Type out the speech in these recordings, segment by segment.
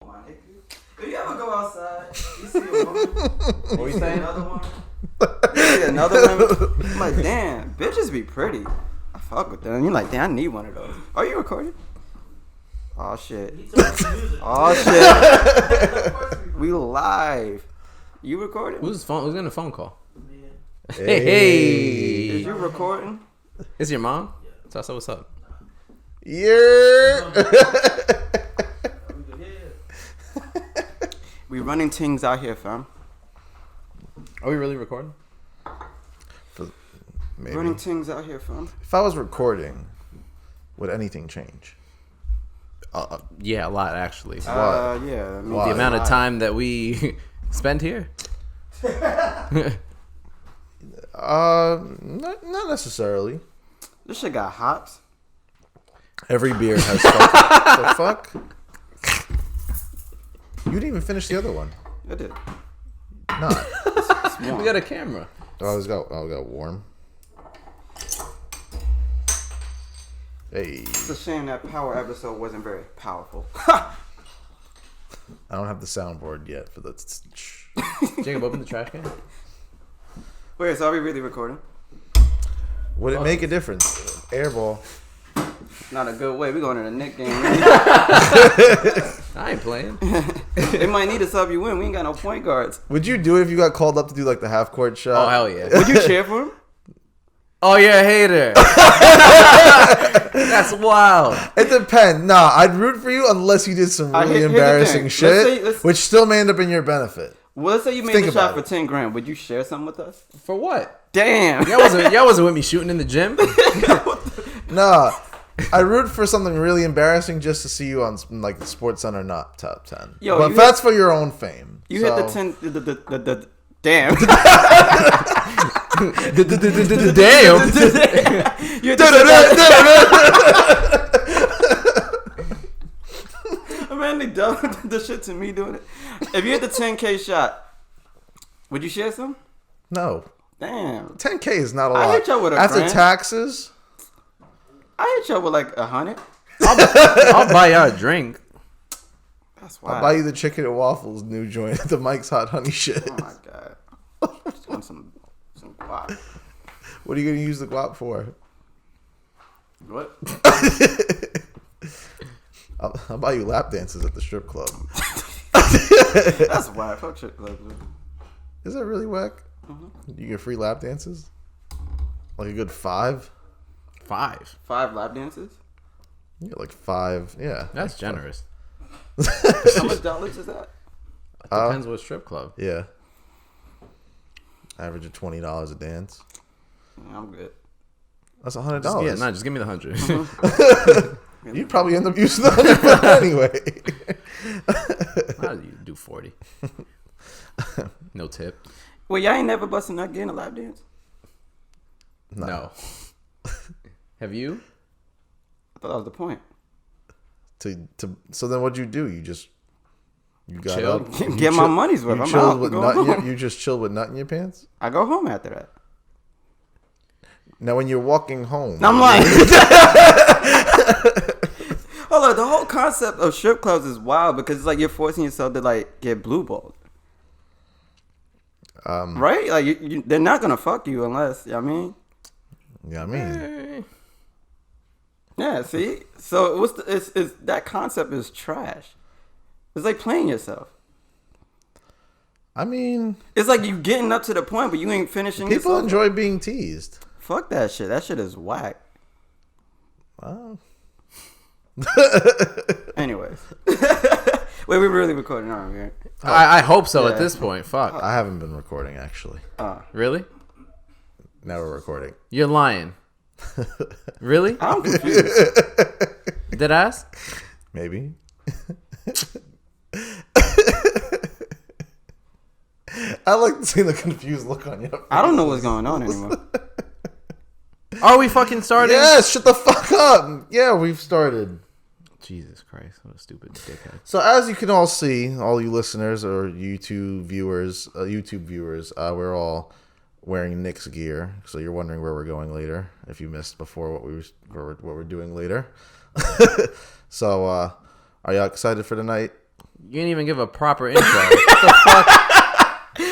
If you ever go outside, you see a woman, What you saying? another one, you see another woman, I'm like, damn, bitches be pretty. I fuck with them. You're like, damn, I need one of those. Are you recording? Oh shit. Oh shit. We live. You recording? Who's getting a phone call? Hey. Is you recording? Is your mom? Tessa, what's up? Yeah. We running things out here, fam. Are we really recording? Maybe. Running things out here, fam. If I was recording, would anything change? Yeah, a lot actually. Yeah. I mean, Why? The amount of time that we spend here. Not necessarily. This shit got hops. Every beer has the fuck. You didn't even finish the other one. I did. Not. We got a camera. I got warm. Hey. It's a shame that power episode wasn't very powerful. I don't have the soundboard yet for the. Jacob, open the trash can. Wait, so are we really recording? Would it make a difference? Airball. Not a good way. We going to the Nick game. I ain't playing. They might need to sub you in. We ain't got no point guards. Would you do it if you got called up to do like the half court shot? Oh, hell yeah. Would you cheer for him? Oh, you're a hater. That's wild. It depends. Nah, I'd root for you unless you did some really here's the embarrassing thing. shit, which still may end up in your benefit. Well, let's say you made Think the shot about for 10 grand. Would you share something with us? For what? Damn. Y'all wasn't with me shooting in the gym? Nah, I root for something really embarrassing just to see you on like the Sports Center not top 10. Yo, but that's for your own fame. You hit the 10. Damn. Damn. You hit Man, they done the shit to me doing it. If you hit the 10K shot, would you share some? No. Damn. 10K is not a I lot. hit y'all with a After grand. taxes. I hit y'all with like 100. I'll buy y'all a drink. That's wild. I'll buy you the chicken and waffles new joint, the Mike's Hot Honey shit. Oh my god. Just want some guap. What are you gonna use the guap for? What? I'll buy you lap dances at the strip club. That's whack. Fuck shit club. Is that really whack? You get free lap dances? Like a good 5? 5. 5 lap dances? You get like 5. Yeah. That's generous. How much dollars is that? Depends what strip club. Yeah. Average of $20 a dance. Yeah, I'm good. That's $100. Just give me the 100. You'd probably end up using the 100 anyway. I'll do 40. No tip. Well, y'all ain't never busted nut getting a lap dance? No. Have you? I thought that was the point. So then what'd you do? You got Chill. up. Get my money's worth. You I'm chilled out. with Go nut. home. You just chilled with nut in your pants. I go home after that. Now when you're walking home, I'm like, hold on. The whole concept of strip clubs is wild because it's like you're forcing yourself to like get blue balled. Right? Like they're not gonna fuck you unless you know what I mean. yeah, I mean, Yeah. See, so it's that concept is trash. It's like playing yourself. It's like you getting up to the point, but you ain't finishing. people yourself. enjoy being teased. Fuck that shit. That shit is whack. Wow. Anyways. Wait, we're really recording, aren't we? I hope so Yeah. at this point. Fuck. I haven't been recording actually. Really? Now we're recording. You're lying. Really? I'm confused. Dead ass? Maybe. I like to see the confused look on your face. I don't know what's going on anymore. Are we fucking starting? Yes, shut the fuck up. Yeah, we've started. Jesus Christ, what a stupid dickhead. So as you can all see, all you listeners or YouTube viewers, we're all wearing Knicks gear. So you're wondering where we're going later. If you missed before what we're doing later. So are y'all excited for tonight? You didn't even give a proper intro. What the fuck?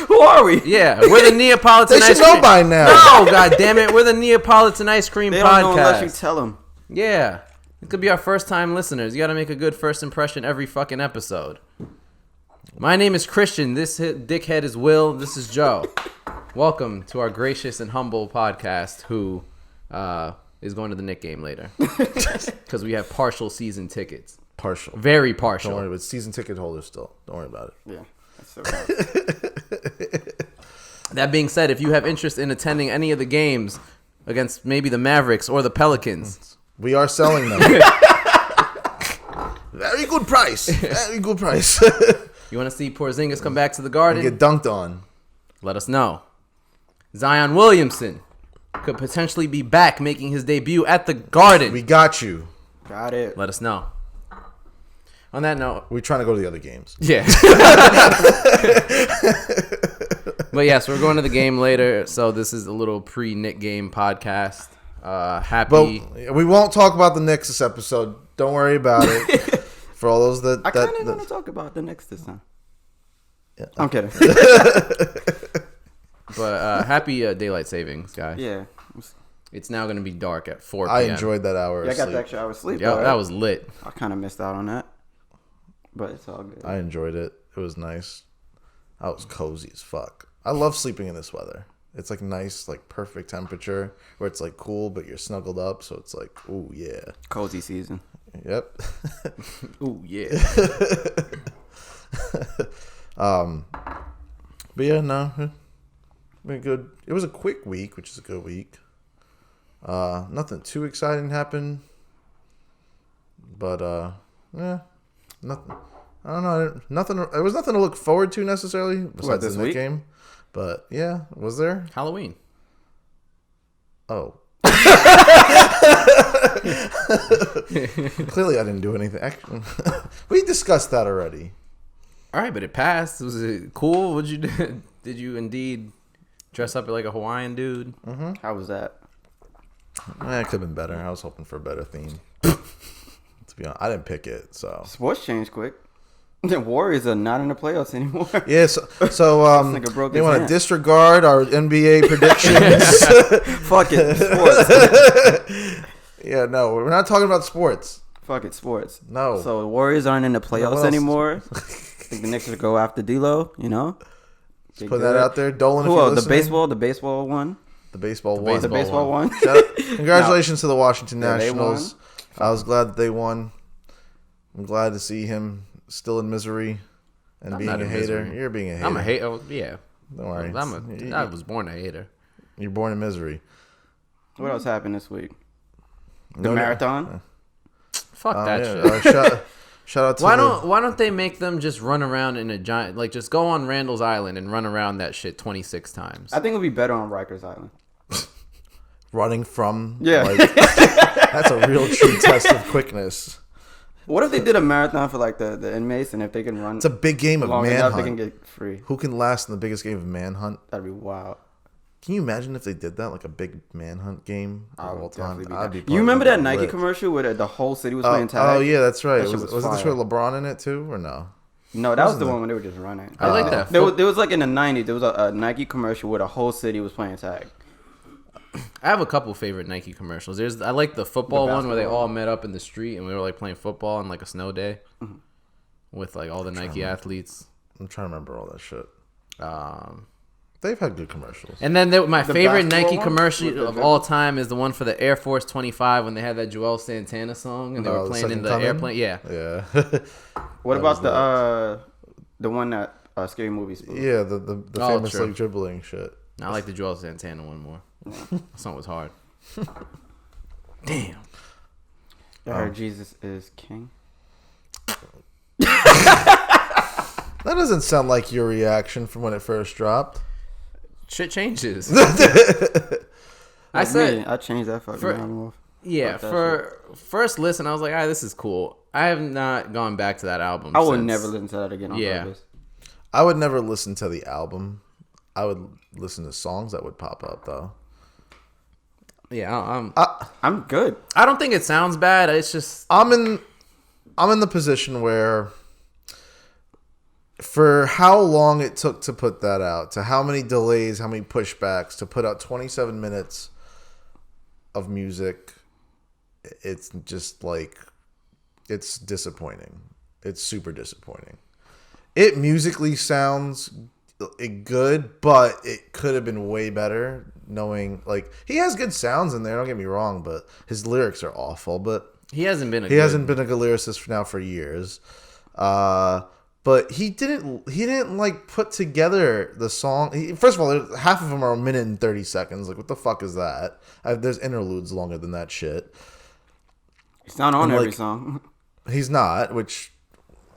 Who are we? Yeah, we're the Neapolitan They ice should cream. know by now. No, god damn it. We're the Neapolitan ice cream They podcast. don't know unless you tell them. Yeah. It could be our first time listeners. You got to make a good first impression every fucking episode. My name is Christian. This dickhead is Will. This is Joe. Welcome to our gracious and humble podcast who is going to the Knick game later. Because we have partial season tickets. Partial. Very partial. Don't worry, but season ticket holders still. Don't worry about it. Yeah. That's so right. That being said, if you have interest in attending any of the games against maybe the Mavericks or the Pelicans, We are selling them. Very good price. Very good price. you want to see Porzingis come back to the Garden, Get dunked on. let us know. Zion Williamson could potentially be back making his debut at the Garden. We got you. Got it. Let us know. On that note, We're trying to go to the other games. yeah. But yes, we're going to the game later. So this is a little pre-Knick game podcast. Happy. But we won't talk about the Knicks this episode. Don't worry about it. For all those that... I kind of want to talk about the Knicks this time. Yeah. I'm kidding. But happy daylight savings, guys. Yeah. It's now going to be dark at 4 p.m. I enjoyed that hour Yeah, I of got sleep. the extra hour of sleep. Yeah, though, that right? was lit. I kind of missed out on that. But it's all good. I enjoyed it. It was nice. I was cozy as fuck. I love sleeping in this weather. It's like nice, like perfect temperature where it's like cool, but you're snuggled up. So it's like, ooh, yeah. Cozy season. Yep. Ooh, yeah. But yeah, no. Been good. It was a quick week, which is a good week. Nothing too exciting happened. But, yeah. Nothing. I don't know. Nothing. It was nothing to look forward to necessarily besides this the Knick week? game. But yeah, was there? Halloween. Oh. Clearly, I didn't do anything. Actually, we discussed that already. All right, but it passed. Was it cool? What'd you do? Did you indeed dress up like a Hawaiian dude? Mm-hmm. How was that? It could have been better. I was hoping for a better theme. To be honest, I didn't pick it, so. Sports changed quick. The Warriors are not in the playoffs anymore. Yeah, so nigga broke they his want to hand. disregard our NBA predictions. Fuck it, sports. Yeah, no, we're not talking about sports. Fuck it, sports. No. So the Warriors aren't in the what playoffs else? anymore. I think the Knicks should go after D'Lo. You know, Let's put that out there. Dolan, if Who you're else? listening. The baseball one. The baseball won. The baseball one. Congratulations to the Washington Yeah, they Nationals. I was glad that they won. I'm glad to see him still in misery and I'm being not a in hater. misery. You're being a hater. I'm a hater. Yeah. Don't worry. I was born a hater. You're born in misery. What else happened this week? The No, marathon. Fuck that yeah. shit. Shout out to Why don't they make them just run around in a giant, like just go on Randall's Island and run around that shit 26 times? I think it'll be better on Rikers Island. running from. Yeah. Like, that's a real true test of quickness. What if they did a marathon for like the inmates, and if they can run It's a big game of long enough, they can manhunt. get free? Who can last in the biggest game of manhunt? That'd be wild. Can you imagine if they did that, like a big manhunt game I of all would time? definitely be I'd down. be You remember that Nike lit. commercial where the whole city was playing tag? Oh yeah, that's right. That shit Was was it the fire. show with LeBron in it too, or no? No, that was Wasn't the it? one when they were just running. I like that. There was like in the 90s, there was a Nike commercial where the whole city was playing tag. I have a couple favorite Nike commercials. I like the football one where they basketball all met up in the street and we were like playing football on like a snow day with like all the Nike athletes. I'm trying to remember all that shit. Um, They've had good commercials. and then my favorite basketball Nike one commercial with the of all time is the one for the Air Force 25 when they had that Joel Santana song and they Oh, were the playing in Second the Coming? airplane. Yeah. Yeah. What That about was the one that Scary Movie spoke? Yeah, the Oh, famous true. like dribbling shit. I like the Joel Santana one more. That song was hard. Damn. I heard Jesus is King. That doesn't sound like your reaction from when it first dropped. Shit changes. I said- I changed that fucking for- album off. Yeah, Fuck that for first listen, I was like, this is cool. I have not gone back to that album. I would since. never listen to that again on Yeah. purpose. I would never listen to the album. I would listen to songs that would pop up though. Yeah, I'm good. I don't think it sounds bad. It's just I'm in the position where for how long it took to put that out, to how many delays, how many pushbacks to put out 27 minutes of music, it's just like, it's disappointing. It's super disappointing. It musically sounds good, but it could have been way better. Knowing, like, he has good sounds in there. Don't get me wrong, but his lyrics are awful. But he hasn't been a good lyricist for years. But he didn't like put together the song. First of all, half of them are a minute and 30 seconds. Like, what the fuck is that? There's interludes longer than that shit. He's not on every song. He's not, which,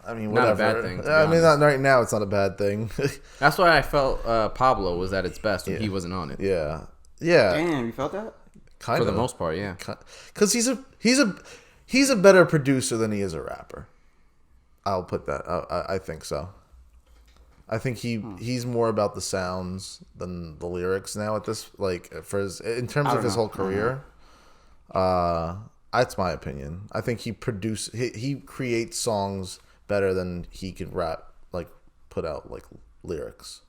I mean, whatever. Not a bad thing. I mean, not right now. It's not a bad thing. That's why I felt Pablo was at its best when he wasn't on it. Yeah. Damn, you felt that? For the most part, yeah. Because he's a better producer than he is a rapper. I'll put that. I think so. I think he's more about the sounds than the lyrics now at this, like, in terms of his whole career. That's my opinion. I think he creates songs better than he can rap, like, put out, like, lyrics.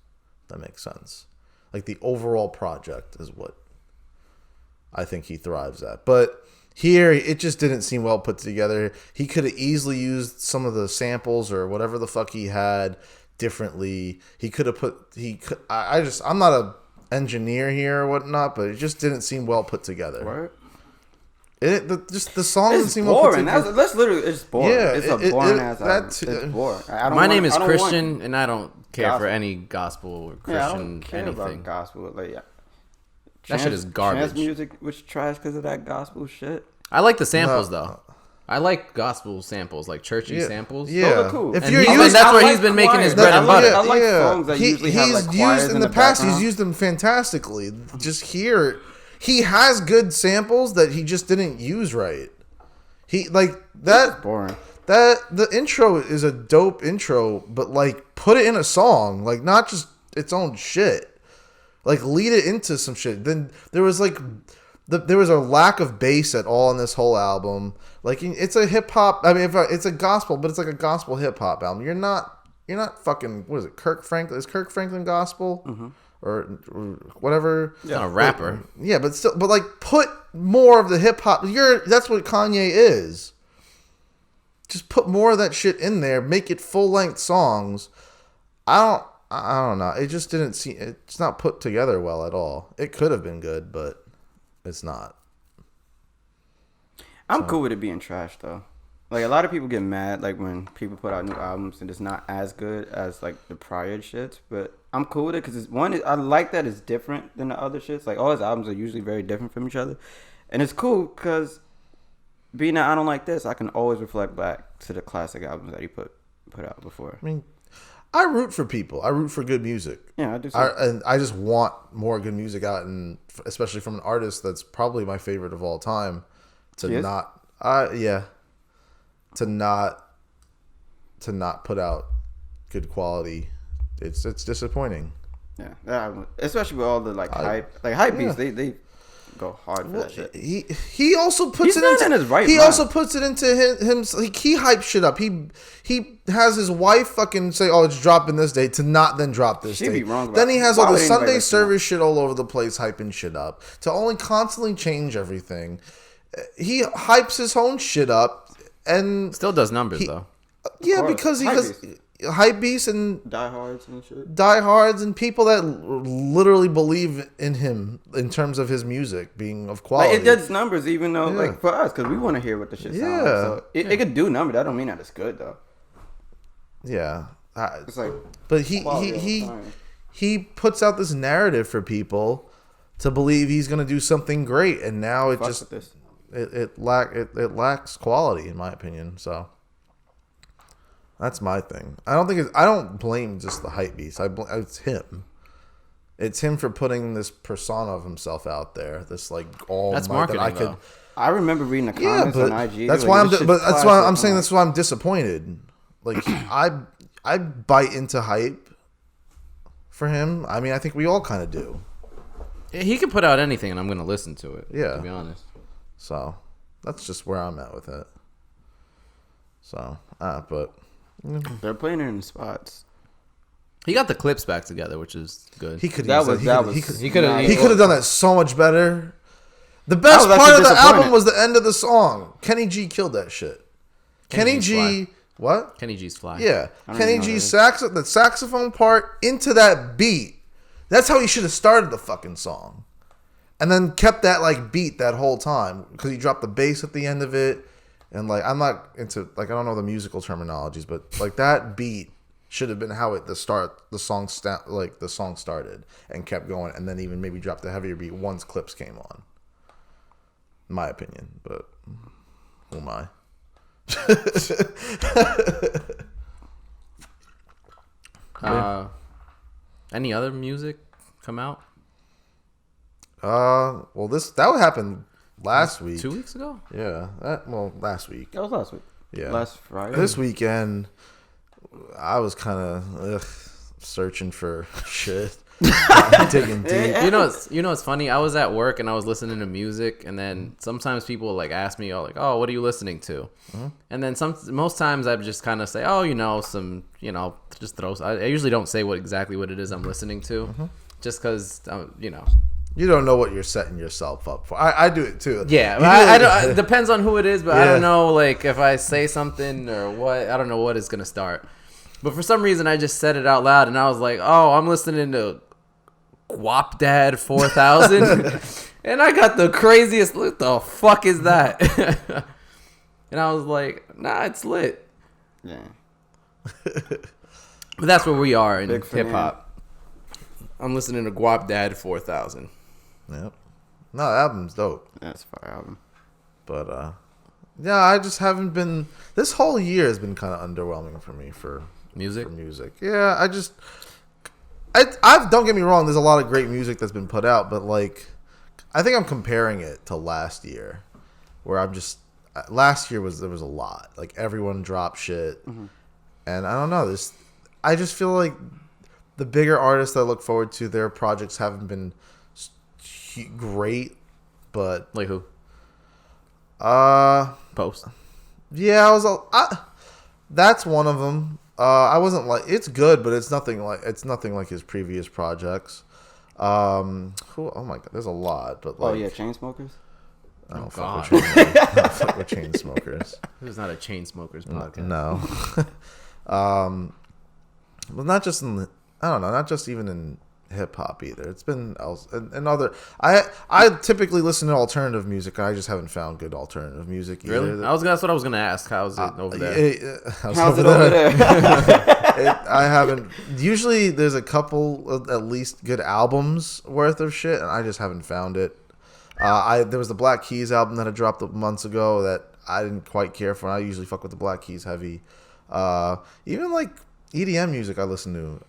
That makes sense. Like, the overall project is what I think he thrives at. But here, it just didn't seem well put together. He could have easily used some of the samples or whatever the fuck he had differently. I'm not a engineer here or whatnot, but it just didn't seem well put together. Right. The song doesn't seem boring. well put together. That's literally, it's boring. Yeah, it's a boring ass album. It's boring. My name is Christian, and I don't care for any gospel or Christian I don't care anything. about gospel. Like, that shit is garbage. Trance music was trash because of that gospel shit. I like the samples though. I like gospel samples, like churchy samples. Yeah, those are cool. That's where he's been making his bread and butter. I like songs that usually have like choirs in the past. He's used them fantastically. Just here, he has good samples that he just didn't use right. He like that. That's boring. That the intro is a dope intro, but like put it in a song, like not just its own shit. Like lead it into some shit. Then there was like there was a lack of bass at all in this whole album. Like it's a hip hop. I mean, it's a gospel, but it's like a gospel hip hop album. You're not fucking. What is it? Kirk Franklin? Is Kirk Franklin gospel? Mm-hmm. Or whatever. He's not a rapper. Yeah, but still, but like put more of the hip hop. That's what Kanye is. Just put more of that shit in there. Make it full length songs. I don't know. It just didn't seem. It's not put together well at all. It could have been good, but it's not. I'm cool with it being trash though. Like a lot of people get mad like when people put out new albums and it's not as good as like the prior shits, but I'm cool with it because I like that it's different than the other shits. Like all his albums are usually very different from each other, and it's cool because being that I don't like this, I can always reflect back to the classic albums that he put out before. I mean, I root for people. I root for good music. Yeah, I do. And I just want more good music out, and especially from an artist that's probably my favorite of all time. To not put out good quality, it's disappointing. Yeah, especially with all the hype beats. They go hard for that shit. He also puts it into his right. He also puts it into him. Like, he hypes shit up. He has his wife fucking say, "Oh, it's dropping this day," to not then drop this day. Be wrong about then he has all the Sunday service shit all over the place, hyping shit up to only constantly change everything. He hypes his own shit up and still does numbers though. Yeah, because he has hype beasts and diehards and shit. Diehards and people that literally believe in him in terms of his music being of quality. Like, it does numbers even though like for us because we want to hear what the shit sounds like. So it could do numbers. That don't mean that it's good though. Yeah, it's like, but he puts out this narrative for people to believe he's gonna do something great, and now it just it lacks quality in my opinion. So that's my thing. I don't blame just the hype beast. It's him. It's him for putting this persona of himself out there. This like all that's marketing. Though. I remember reading the comments on IG. That's why that's why I'm saying that's why I'm disappointed. Like I bite into hype for him. I mean, I think we all kind of do. He can put out anything, and I'm going to listen to it. Yeah, to be honest. So that's just where I'm at with it. So, but they're playing it in spots. He got the clips back together, which is good. He could He could have done that so much better. The best part of the album was the end of the song. Kenny G killed that shit. Kenny G, what? Kenny G's fly. Yeah, Kenny G's the saxophone part into that beat. That's how he should have started the fucking song, and then kept that like beat that whole time because he dropped the bass at the end of it. And like I'm not into like I don't know the musical terminologies, but like that beat should have been how the song started and kept going, and then even maybe dropped the heavier beat once clips came on. My opinion, but who am I? Any other music come out? Well, that happened last week. 2 weeks ago? Yeah, last week. That was last week. Yeah, last Friday. This weekend, I was kind of searching for shit, digging deep. You know what's funny? I was at work and I was listening to music, and then sometimes people like ask me, "Oh, like, oh, what are you listening to?" Mm-hmm. And then most times I just kind of say, "Oh, just throw." I usually don't say exactly what it is I'm listening to, just because You don't know what you're setting yourself up for. I do it too. Yeah, I don't, it depends on who it is, but I don't know, like, if I say something or what, I don't know what is going to start. But for some reason, I just said it out loud, and I was like, oh, I'm listening to Dad 4000, and I got the craziest, what the fuck is that? And I was like, nah, it's lit. Yeah. But that's where we are in Big hip-hop. I'm listening to Dad 4000. Yep. No, the album's dope. That's a fire album. But yeah, I just haven't been. This whole year has been kind of underwhelming for me for music. Yeah, I don't get me wrong. There's a lot of great music that's been put out, but like, I think I'm comparing it to last year, where I'm just. Last year there was a lot. Like everyone dropped shit, and I don't know. I just feel like the bigger artists that I look forward to, their projects haven't been great, but Like who? Post. Yeah, that's one of them. I wasn't like it's good, but it's nothing like his previous projects. Oh my god, there's a lot, but like Chainsmokers. I don't fuck with Chainsmokers. This is not a Chainsmokers podcast. No. Well, not just in I don't know, not just even in hip hop either. It's been else and other. I typically listen to alternative music. I just haven't found good alternative music either. Really? That's what I was gonna ask. How's it over there? How's it over there? I haven't. Usually, there's a couple of at least good albums worth of shit, and I just haven't found it. There was the Black Keys album that I dropped months ago that I didn't quite care for. I usually fuck with the Black Keys heavy. Even like EDM music, I listen to.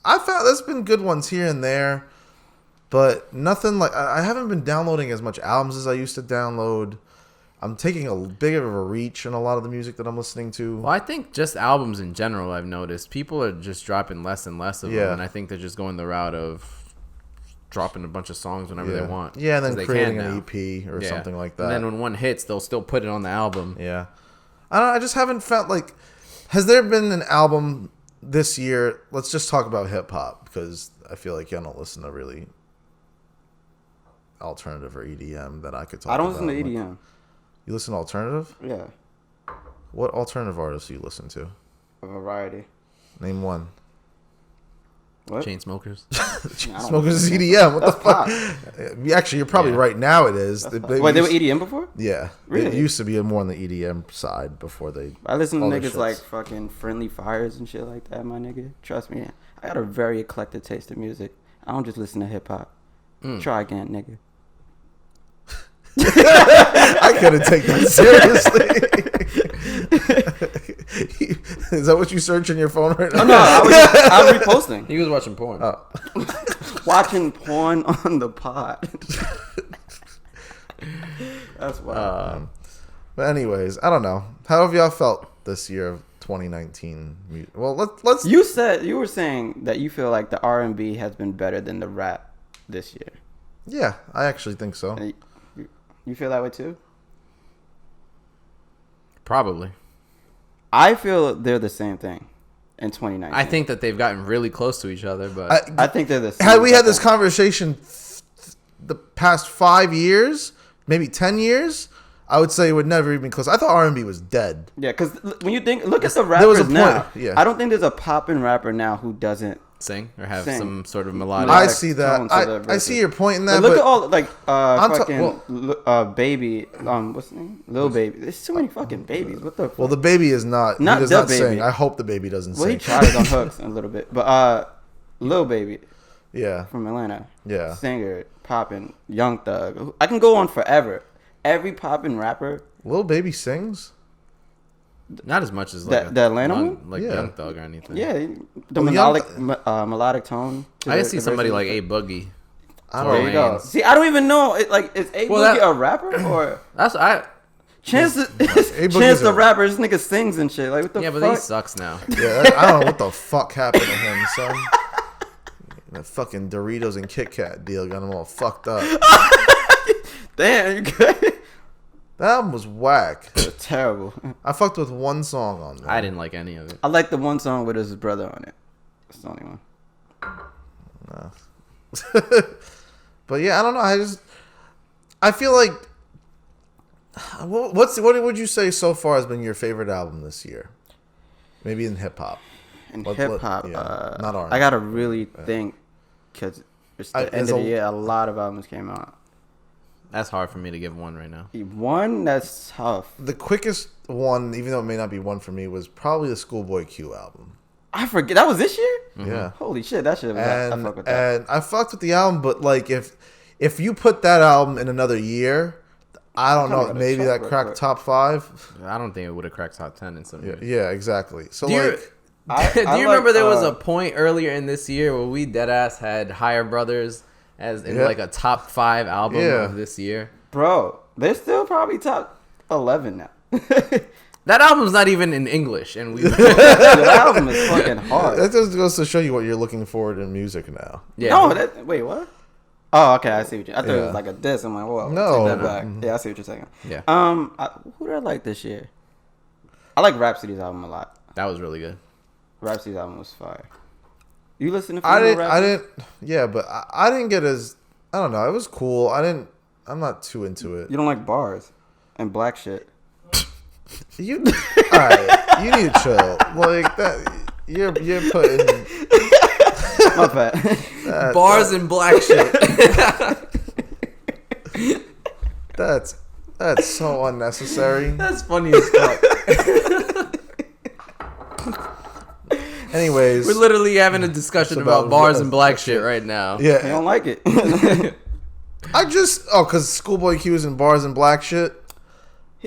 I found there's been good ones here and there, but nothing like I haven't been downloading as much albums as I used to download. I'm taking a big of a reach in a lot of the music that I'm listening to. Well, I think just albums in general, I've noticed people are just dropping less and less of them, and I think they're just going the route of dropping a bunch of songs whenever they want. Yeah, and then creating an EP or something like that. And then when one hits, they'll still put it on the album. Yeah, I just haven't felt like. Has there been an album this year? Let's just talk about hip hop because I feel like y'all don't listen to really alternative or EDM that I could talk about. I don't listen to EDM. You listen to alternative? Yeah. What alternative artists do you listen to? A variety. Name one. What? Chainsmokers. Chainsmokers is EDM. What the fuck? Actually, you're probably right now. It is. Wait, they were EDM before? Yeah. Really? It used to be more on the EDM side before they. I listen to niggas like fucking Friendly Fires and shit like that, my nigga. Trust me, I got a very eclectic taste of music. I don't just listen to hip hop. Try again, nigga. I couldn't take that seriously. Is that what you search on your phone right now? Oh, no, I was reposting. He was watching porn. Oh. Watching porn on the pod. That's wild. But anyways, I don't know. How have y'all felt this year of 2019? Well, let's. You were saying that you feel like the R&B has been better than the rap this year. Yeah, I actually think so. You feel that way too? Probably. I feel they're the same thing. in 2019. I think that they've gotten really close to each other, but I think they're the same. Had we had this conversation the past 5 years, maybe 10 years, I would say it would never even be close. I thought R&B was dead. Yeah, because when you look at the rappers there was a point, now, yeah. I don't think there's a poppin' rapper now who doesn't sing or have Sing. some sort of melodic. I see that. tones to the I see verses. your point in But that. look but at all like well- baby, what's his name? Lil Baby. There's so many fucking babies. What the? well, the baby is not. Not he does the not sing. baby. I hope the baby doesn't Well, he sing. tries on hooks a little bit, but Lil Baby Yeah. from Atlanta, Yeah. singer, poppin', Young Thug. I can go on forever. Every poppin' rapper. Lil Baby sings. Not as much as like The Atlanta one? like Yeah. Young Thug or anything. Yeah, the Well, melodic tone. to I can the- see the somebody verses. like A Boogie. I There don't you go. Lanes. See, I don't even know. Is A Well, Boogie a rapper or That's I. Chance? Boogie's Chance the a- rapper, this nigga sings and shit. Like what the Yeah, fuck? but he sucks now. Yeah, I don't know what the fuck happened to him, son. That fucking Doritos and Kit Kat deal got him all fucked up. Damn, you good? That album was whack. Terrible. I fucked with one song on there. I didn't like any of it. I like the one song with his brother on it. That's the only one. But yeah, I don't know. I feel like what would you say so far has been your favorite album this year? Maybe in hip hop. In What- hip hop, yeah, not R&B. I gotta really think because it's the end there's of the a- year. A lot of albums came out. That's hard for me to give one right now. One that's tough. The quickest one, even though it may not be one for me, was probably the Schoolboy Q album. I forget that was this year. Yeah. Holy shit, that shit was. I And fuck with that. and I fucked with the album, but like if you put that album in another year, I don't kinda know, gotta maybe check that real cracked quick. top 5. I don't think it would have cracked top 10 in some years. Yeah, exactly. So Do you, like, do you I remember like, there was a point earlier in this year where we deadass had Higher Brothers as in Yeah. like a top 5 album Yeah. of this year? Bro, they're still probably top 11 now. That album's not even in English, and we That album is fucking hard. that just goes to show you what you're looking for in music now. yeah. No, wait, what? Oh, okay, I see what you. I thought it Yeah. was like a diss. I'm like, whoa, No. take that back. Yeah, I see what you're saying. Yeah. Who did I like this year? I like Rhapsody's album a lot. That was really good. Rhapsody's album was fire. You listen to? I Rhapsody? didn't. Yeah, but I didn't get as. I don't know. It was cool. I'm not too into it. You don't like bars and black shit. You, all right? You need to chill. Like that. You're putting My bad. Bars and black shit. that's so unnecessary. That's funny as fuck. Anyways, We're literally having a discussion It's about about bars and black shit right now. You yeah. don't like it. Because Schoolboy Q is in bars and black shit.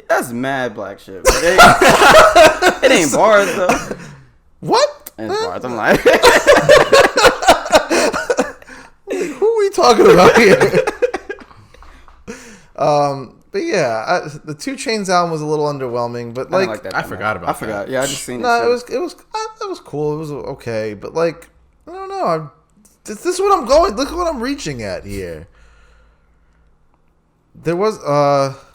That's mad black shit. But it ain't bars though. What? It's bars. I'm like, Who are we talking about here? But yeah, the 2 Chainz album was a little underwhelming, but I like, didn't like that. I that forgot much. about I forgot. that. Yeah, I just seen it. no, so- it was cool. It was okay, but like, I don't know. This is what I'm going. Look what I'm reaching at here. There was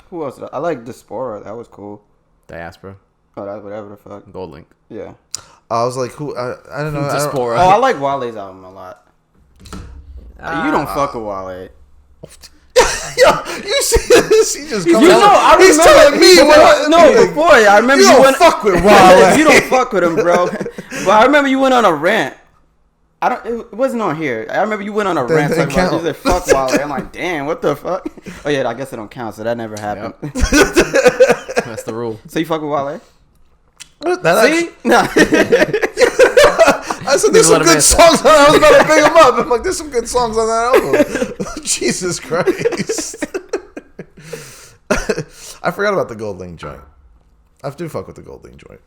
Who else? I like Diaspora. That was cool. Diaspora, Oh, that's whatever the fuck. Gold Link. Yeah. I was like, who? I don't know. I don't- Diaspora. Oh, I like Wale's album a lot. You don't fuck with Wale. Yo, you see this? He just comes You know, I He's remember. telling me what? No, before I remember You you, don't went. fuck with Wale. You don't fuck with him, bro. But I remember you went on a rant. It wasn't on here. I remember you went on a rant didn't talking about count. you said fuck Wale. I'm like, damn, what the fuck? Oh yeah, I guess it don't count, so that never happened. That's the rule. So you fuck with Wale? That See? No. I said there's some Let him good answer. songs on. I was about to bring them up. I'm like, there's some good songs on that album. Jesus Christ. I forgot about the Gold Link joint. I do fuck with the Gold Link joint.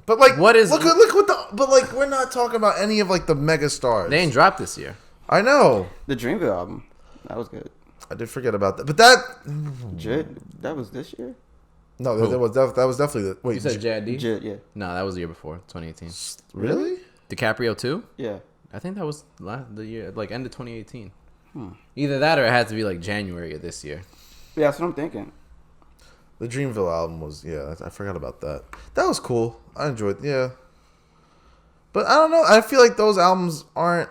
But like, What is- look what the? But like, we're not talking about any of like the mega stars. They ain't dropped this year. I know. The Dreamville album. That was good. I did forget about that. But that Jit, that was this year? no, Who? that was definitely the wait. You said JID? Jit, yeah. No, that was the year before, 2018. really? DiCaprio 2? Yeah. I think that was the year, like end of 2018. Either that or it had to be like January of this year. Yeah, that's what I'm thinking. The Dreamville album was I forgot about that. That was cool. I enjoyed. Yeah. But I don't know. I feel like those albums aren't.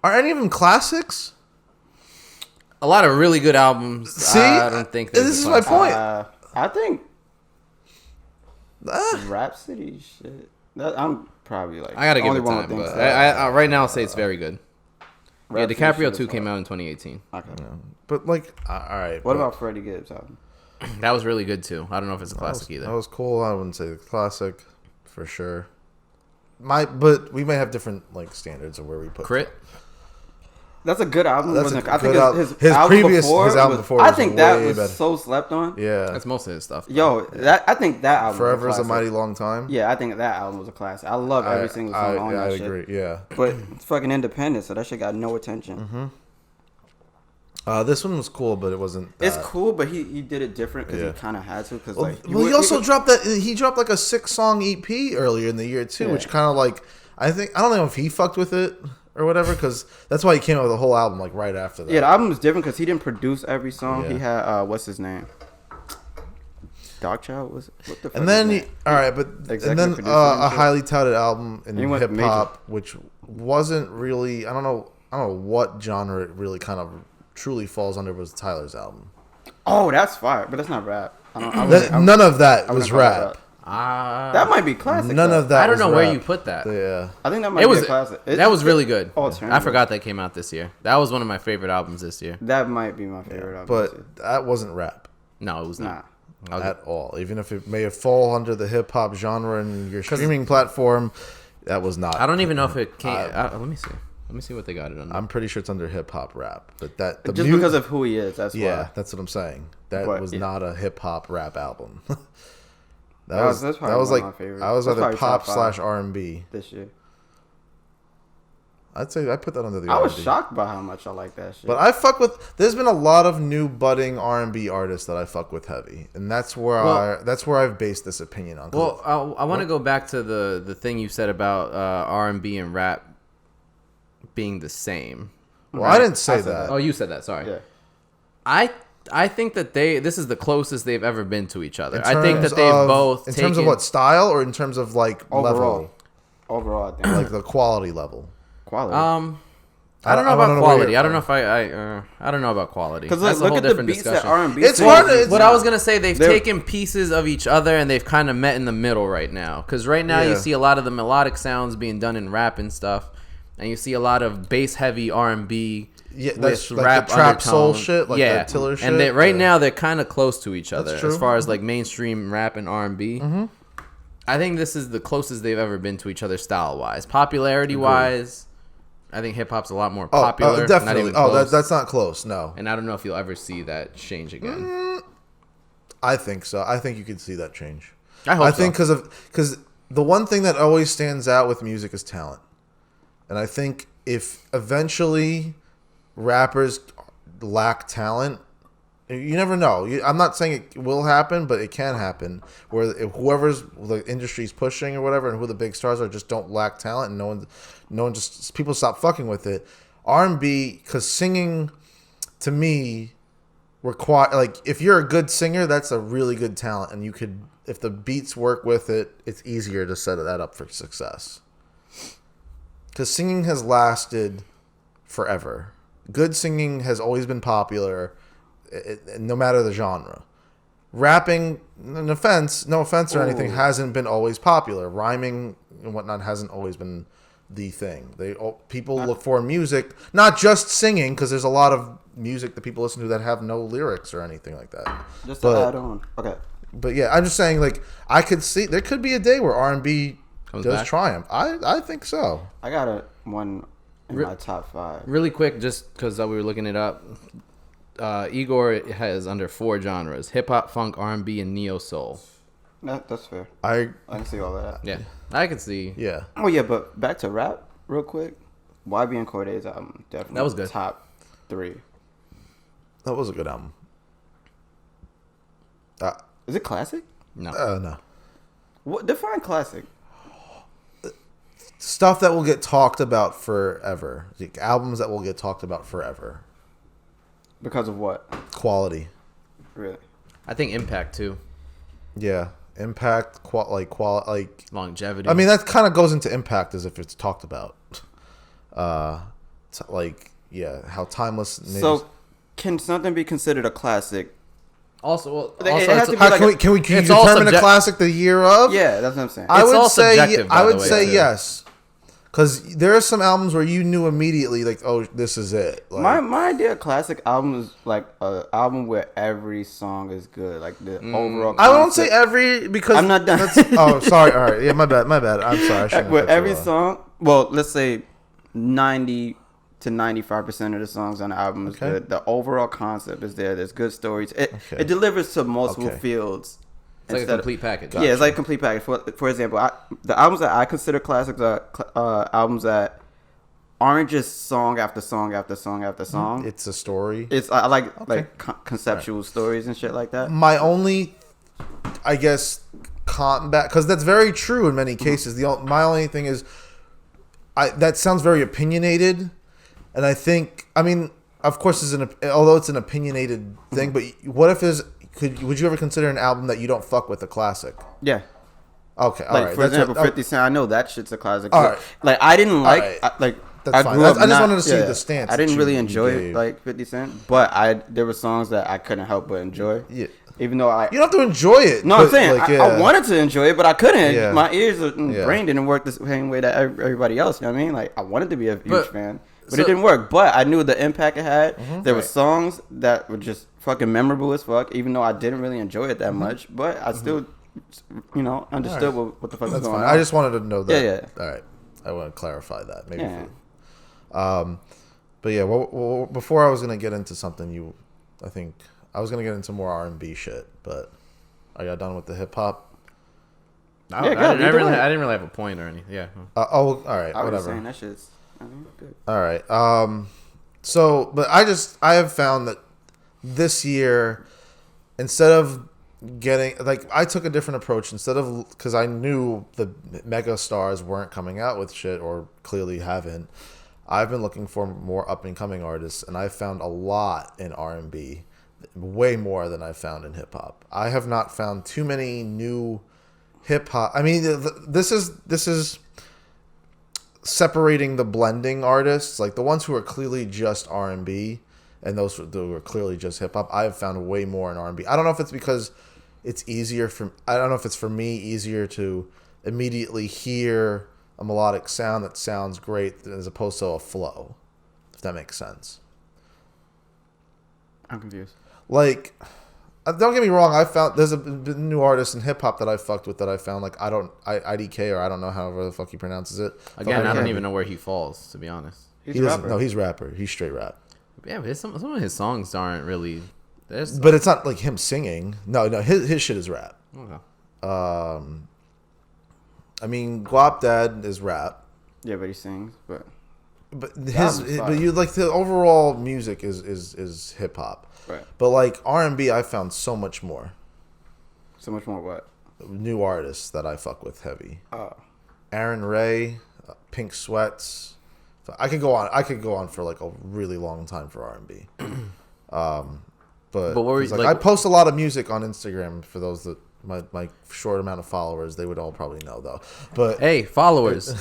Are any of them classics? A lot of really good albums. See, I don't think this is my point. I think Rhapsody shit. I'm probably like I gotta give only it one time, who thinks but that. I right now I'll say it's very good. Yeah, Rhapsody DiCaprio shit 2 is came hard. out in 2018. Okay. Yeah. But like, all right. What but about Freddie Gibbs album? That was really good too. I don't know if it's a classic either. That was cool. I wouldn't say classic for sure. But we may have different like standards of where we put Crit. That's a good album. That's a I think good his album previous before his album was, before I was think that way was better. so slept on. Yeah. That's most of his stuff. Yo, I think that album. Forever was is a mighty long time. Yeah, I think that album was a classic. I love every single song on that I shit. agree. Yeah. But it's fucking independent, so that shit got no attention. Mm-hmm. This one was cool, but it wasn't. It's cool, but he did it different because Yeah. he kind of had to. Because Well, he also dropped that. He dropped like a 6-song EP earlier in the year too, Yeah. which kind of like I don't know if he fucked with it or whatever, because that's why he came out with the whole album like right after that. Yeah, the album was different because he didn't produce every song. Yeah. He had what's his name? Dogchild was what the fuck? And then his name? all right, but Executive and then producer a and shit. highly touted album in He went hip hop, which wasn't really. I don't know what genre it really kind of truly falls under, was Tyler's album. Oh, that's fire, but that's not rap. None of that was rap. That might be classic. None though. of that. I don't was know where rap. you put that. Yeah. I think that might It be was a classic. that was really good. Alternative. I forgot that came out this year. That was one of my favorite albums this year. That might be my favorite album. But that wasn't rap No, it was nah. not. I'll at all. Even if it may have fall under the hip hop genre and your streaming platform, that was not. I don't even know if it came. Let me see. Let me see what they got it under. I'm pretty sure it's under hip hop rap, but Just because of who he is, that's yeah, why. that's what I'm saying. That But, was yeah. not a hip hop rap album. That's that probably was one like of my favorites. I was That's either probably pop top / R&B. This year. I'd say I put that under the. I was R&B. shocked by how much I like that shit. But I fuck with. There's been a lot of new budding R&B artists that I fuck with heavy, and that's where I've based this opinion on. Well, I want to go back to the thing you said about R&B and rap being the same. Well, I didn't say that. Oh, you said that. Sorry. yeah. I think that this is the closest they've ever been to each other. In I think terms that they've of- both in taken, terms of what style, or in terms of like level, Overall, I think like the quality level. quality. I don't know I wanna about know where quality. you're I don't know if I don't know about quality. Because That's a look whole at the different beats discussion. that R&B. It's sings. hard to- What I was gonna say, they've They're- taken pieces of each other and they've kind of met in the middle right now. Because right now you Yeah. see a lot of the melodic sounds being done in rap and stuff, and you see a lot of bass heavy R&B. Yeah, with that's like rap the trap soul undertone. shit, like that Tiller shit. And right Yeah. now they're kind of close to each other true. as far as like mainstream rap and R&B. Mm-hmm. I think this is the closest they've ever been to each other style wise, popularity wise. I think hip hop's a lot more popular. definitely. Not even close. That's not close. No, And I don't know if you'll ever see that change again. I think so. I think you could see that change. I hope I think so. because the one thing that always stands out with music is talent, and I think if eventually rappers lack talent, you never know. I'm not saying it will happen, but it can happen. Where if whoever's the industry's pushing or whatever, and who the big stars are, just don't lack talent, and no one just people stop fucking with it. R&B, because singing, to me, require like if you're a good singer, that's a really good talent, and you could if the beats work with it, it's easier to set that up for success. Because singing has lasted forever. Good singing has always been popular, no matter the genre. Rapping, no offense or anything, hasn't been always popular. Rhyming and whatnot hasn't always been the thing. People look for music, not just singing, because there's a lot of music that people listen to that have no lyrics or anything like that. Just to add on. Okay. But yeah, I'm just saying, like, I could see there could be a day where R&B Comes does back? triumph. I think so. I got one in my top 5. Really quick, just because we were looking it up, Igor has under 4 genres: hip hop, funk, R&B, and neo soul. That's fair. I can see all of that. Yeah, I can see. yeah. Oh yeah, but back to rap real quick. YB and Corday's album definitely That was good. top 3. That was a good album. Is it classic? No, No. What define classic? Stuff that will get talked about forever. Like, albums that will get talked about forever. Because of what? Quality. Really? I think impact too. Yeah. impact, like longevity. I mean, that kind of goes into impact as if it's talked about. How timeless. So, can something be considered a classic? Also, can we determine a classic the year of? Yeah, that's what I'm saying. I would say yes. Because there are some albums where you knew immediately, like, oh, this is it. Like, my idea of classic album is like an album where every song is good, like the overall concept. I won't say every because I'm not done. Oh, sorry. All right, yeah, my bad. I'm sorry. Where every song, well, let's say 90 to 95% of the songs on the album is good. The overall concept is there. There's good stories. It delivers to multiple fields. It's like a complete package. Yeah, it's like a complete package. For example, the albums that I consider classics are albums that aren't just song after song after song after song. It's a story. I like conceptual stories and shit like that. My only, I guess, combat, because that's very true in many cases. My only thing is, that sounds very opinionated, and I think, I mean, of course, although it's an opinionated thing, but what if would you ever consider an album that you don't fuck with a classic? Yeah. Okay, all like, right. For example, 50 Cent, I know that shit's a classic. All right. Like, I didn't like... Right. I grew up I just wanted to see the stance. I didn't really enjoy like 50 Cent, but there were songs that I couldn't help but enjoy. Yeah. Even though you don't have to enjoy it. No, I'm saying I wanted to enjoy it, but I couldn't. Yeah. My ears and brain didn't work the same way that everybody else. You know what I mean? Like, I wanted to be a huge fan, but it didn't work. But I knew the impact it had. Mm-hmm. There were songs that were just fucking memorable as fuck, even though I didn't really enjoy it that much. But I still, understood what the fuck was going on. I just wanted to know that. Yeah. All right. I want to clarify that. Maybe. Yeah. But yeah, well, before I was gonna get into something, I think I was gonna get into more R&B shit, but I got done with the hip hop. I didn't really have a point or anything. Yeah. All right. I was whatever. saying that shit's good. All right. But I have found that this year, instead of getting, like, I took a different approach. Instead of, because I knew the mega stars weren't coming out with shit, or clearly haven't. I've been looking for more up and coming artists, and I found a lot in R&B, way more than I found in hip hop. I have not found too many new hip hop. I mean, this is separating the blending artists, like the ones who are clearly just R&B, and those who are clearly just hip hop. I have found way more in R&B. I don't know if it's because it's easier I don't know if it's for me easier to immediately hear a melodic sound that sounds great as opposed to a flow, if that makes sense. I'm confused. Like, don't get me wrong, I found there's a new artist in hip hop that I fucked with that I found, like, IDK, or I don't know however the fuck he pronounces it. Again, I don't even know where he falls, to be honest. He doesn't. No, he's rapper. He's straight rap. Yeah, but some of his songs aren't really. But it's not like him singing. No, his shit is rap. Okay. I mean, Guap Dad is rap. Yeah, but he sings. But you like the overall music is hip hop. Right. But like R&B, I found so much more. So much more what? New artists that I fuck with heavy. Oh. Aaron Ray, Pink Sweats. I could go on for like a really long time for R&B. But what were you, like, I post a lot of music on Instagram for those that my short amount of followers, they would all probably know though. But hey, followers,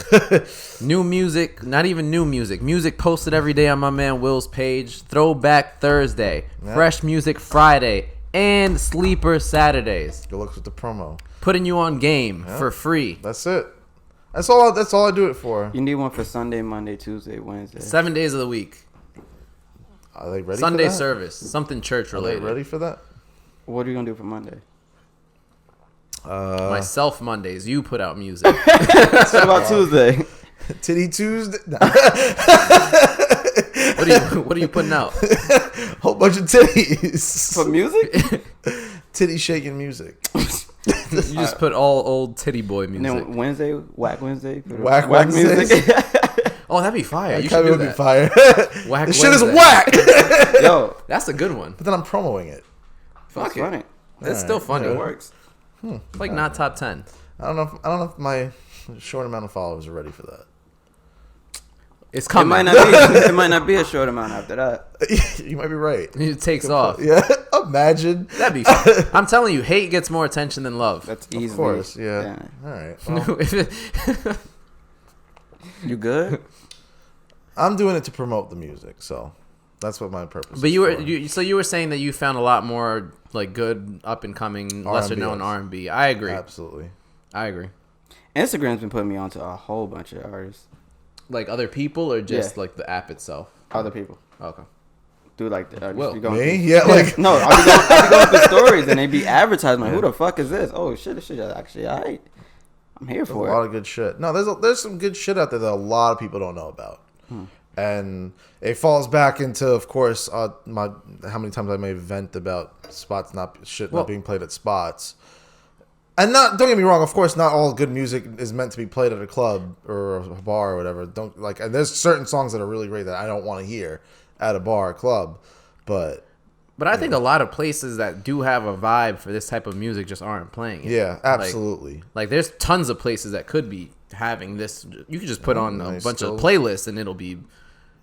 new music, not even new music posted every day on my man Will's page. Throwback Thursday, fresh music Friday, and sleeper Saturdays. Good luck with the promo. Putting you on game for free. That's it. That's all I do it for. You need one for Sunday, Monday, Tuesday, Wednesday. 7 days of the week. Are they ready Sunday for that? service, something church related. Are they ready for that? What are you gonna do for Monday? Myself Mondays. You put out music. What about Tuesday? Titty Tuesday. What are you putting out? Whole bunch of titties. For music? Titty shaking music. You just put all old titty boy music. And then Wednesday, Whack Wednesday. Whack music. Oh, that'd be fire. You should do that. Would be fire. Whack this shit is whack. Yo, that's a good one. But then I'm promoting it. Fuck it. Funny. That's still funny. It works. Like not top 10. I don't know if my short amount of followers are ready for that. It's coming. It might not be a short amount after that. You might be right. It takes off. Yeah, imagine. That'd be fun. I'm telling you, hate gets more attention than love. That's easy. Of course, yeah. All right. Well, you good? I'm doing it to promote the music, so that's what my purpose. But is you were saying that you found a lot more like good up and coming, lesser known R&B. I agree. Absolutely. I agree. Instagram's been putting me onto a whole bunch of artists. Like other people or just like the app itself? Other people. Okay. Do like Will. Me? Yeah, like no, I'll be going through stories and they be advertising like, who the fuck is this? Oh shit, this shit is actually alright. I'm here for a lot of good shit. No, there's some good shit out there that a lot of people don't know about. And it falls back into, of course, how many times I may vent about spots not being played at spots. And don't get me wrong, of course, not all good music is meant to be played at a club or a bar or whatever. And there's certain songs that are really great that I don't want to hear at a bar or club. But I think a lot of places that do have a vibe for this type of music just aren't playing it. Yeah, absolutely. Like there's tons of places that could be having this. You could just put on a bunch of playlists and it'll be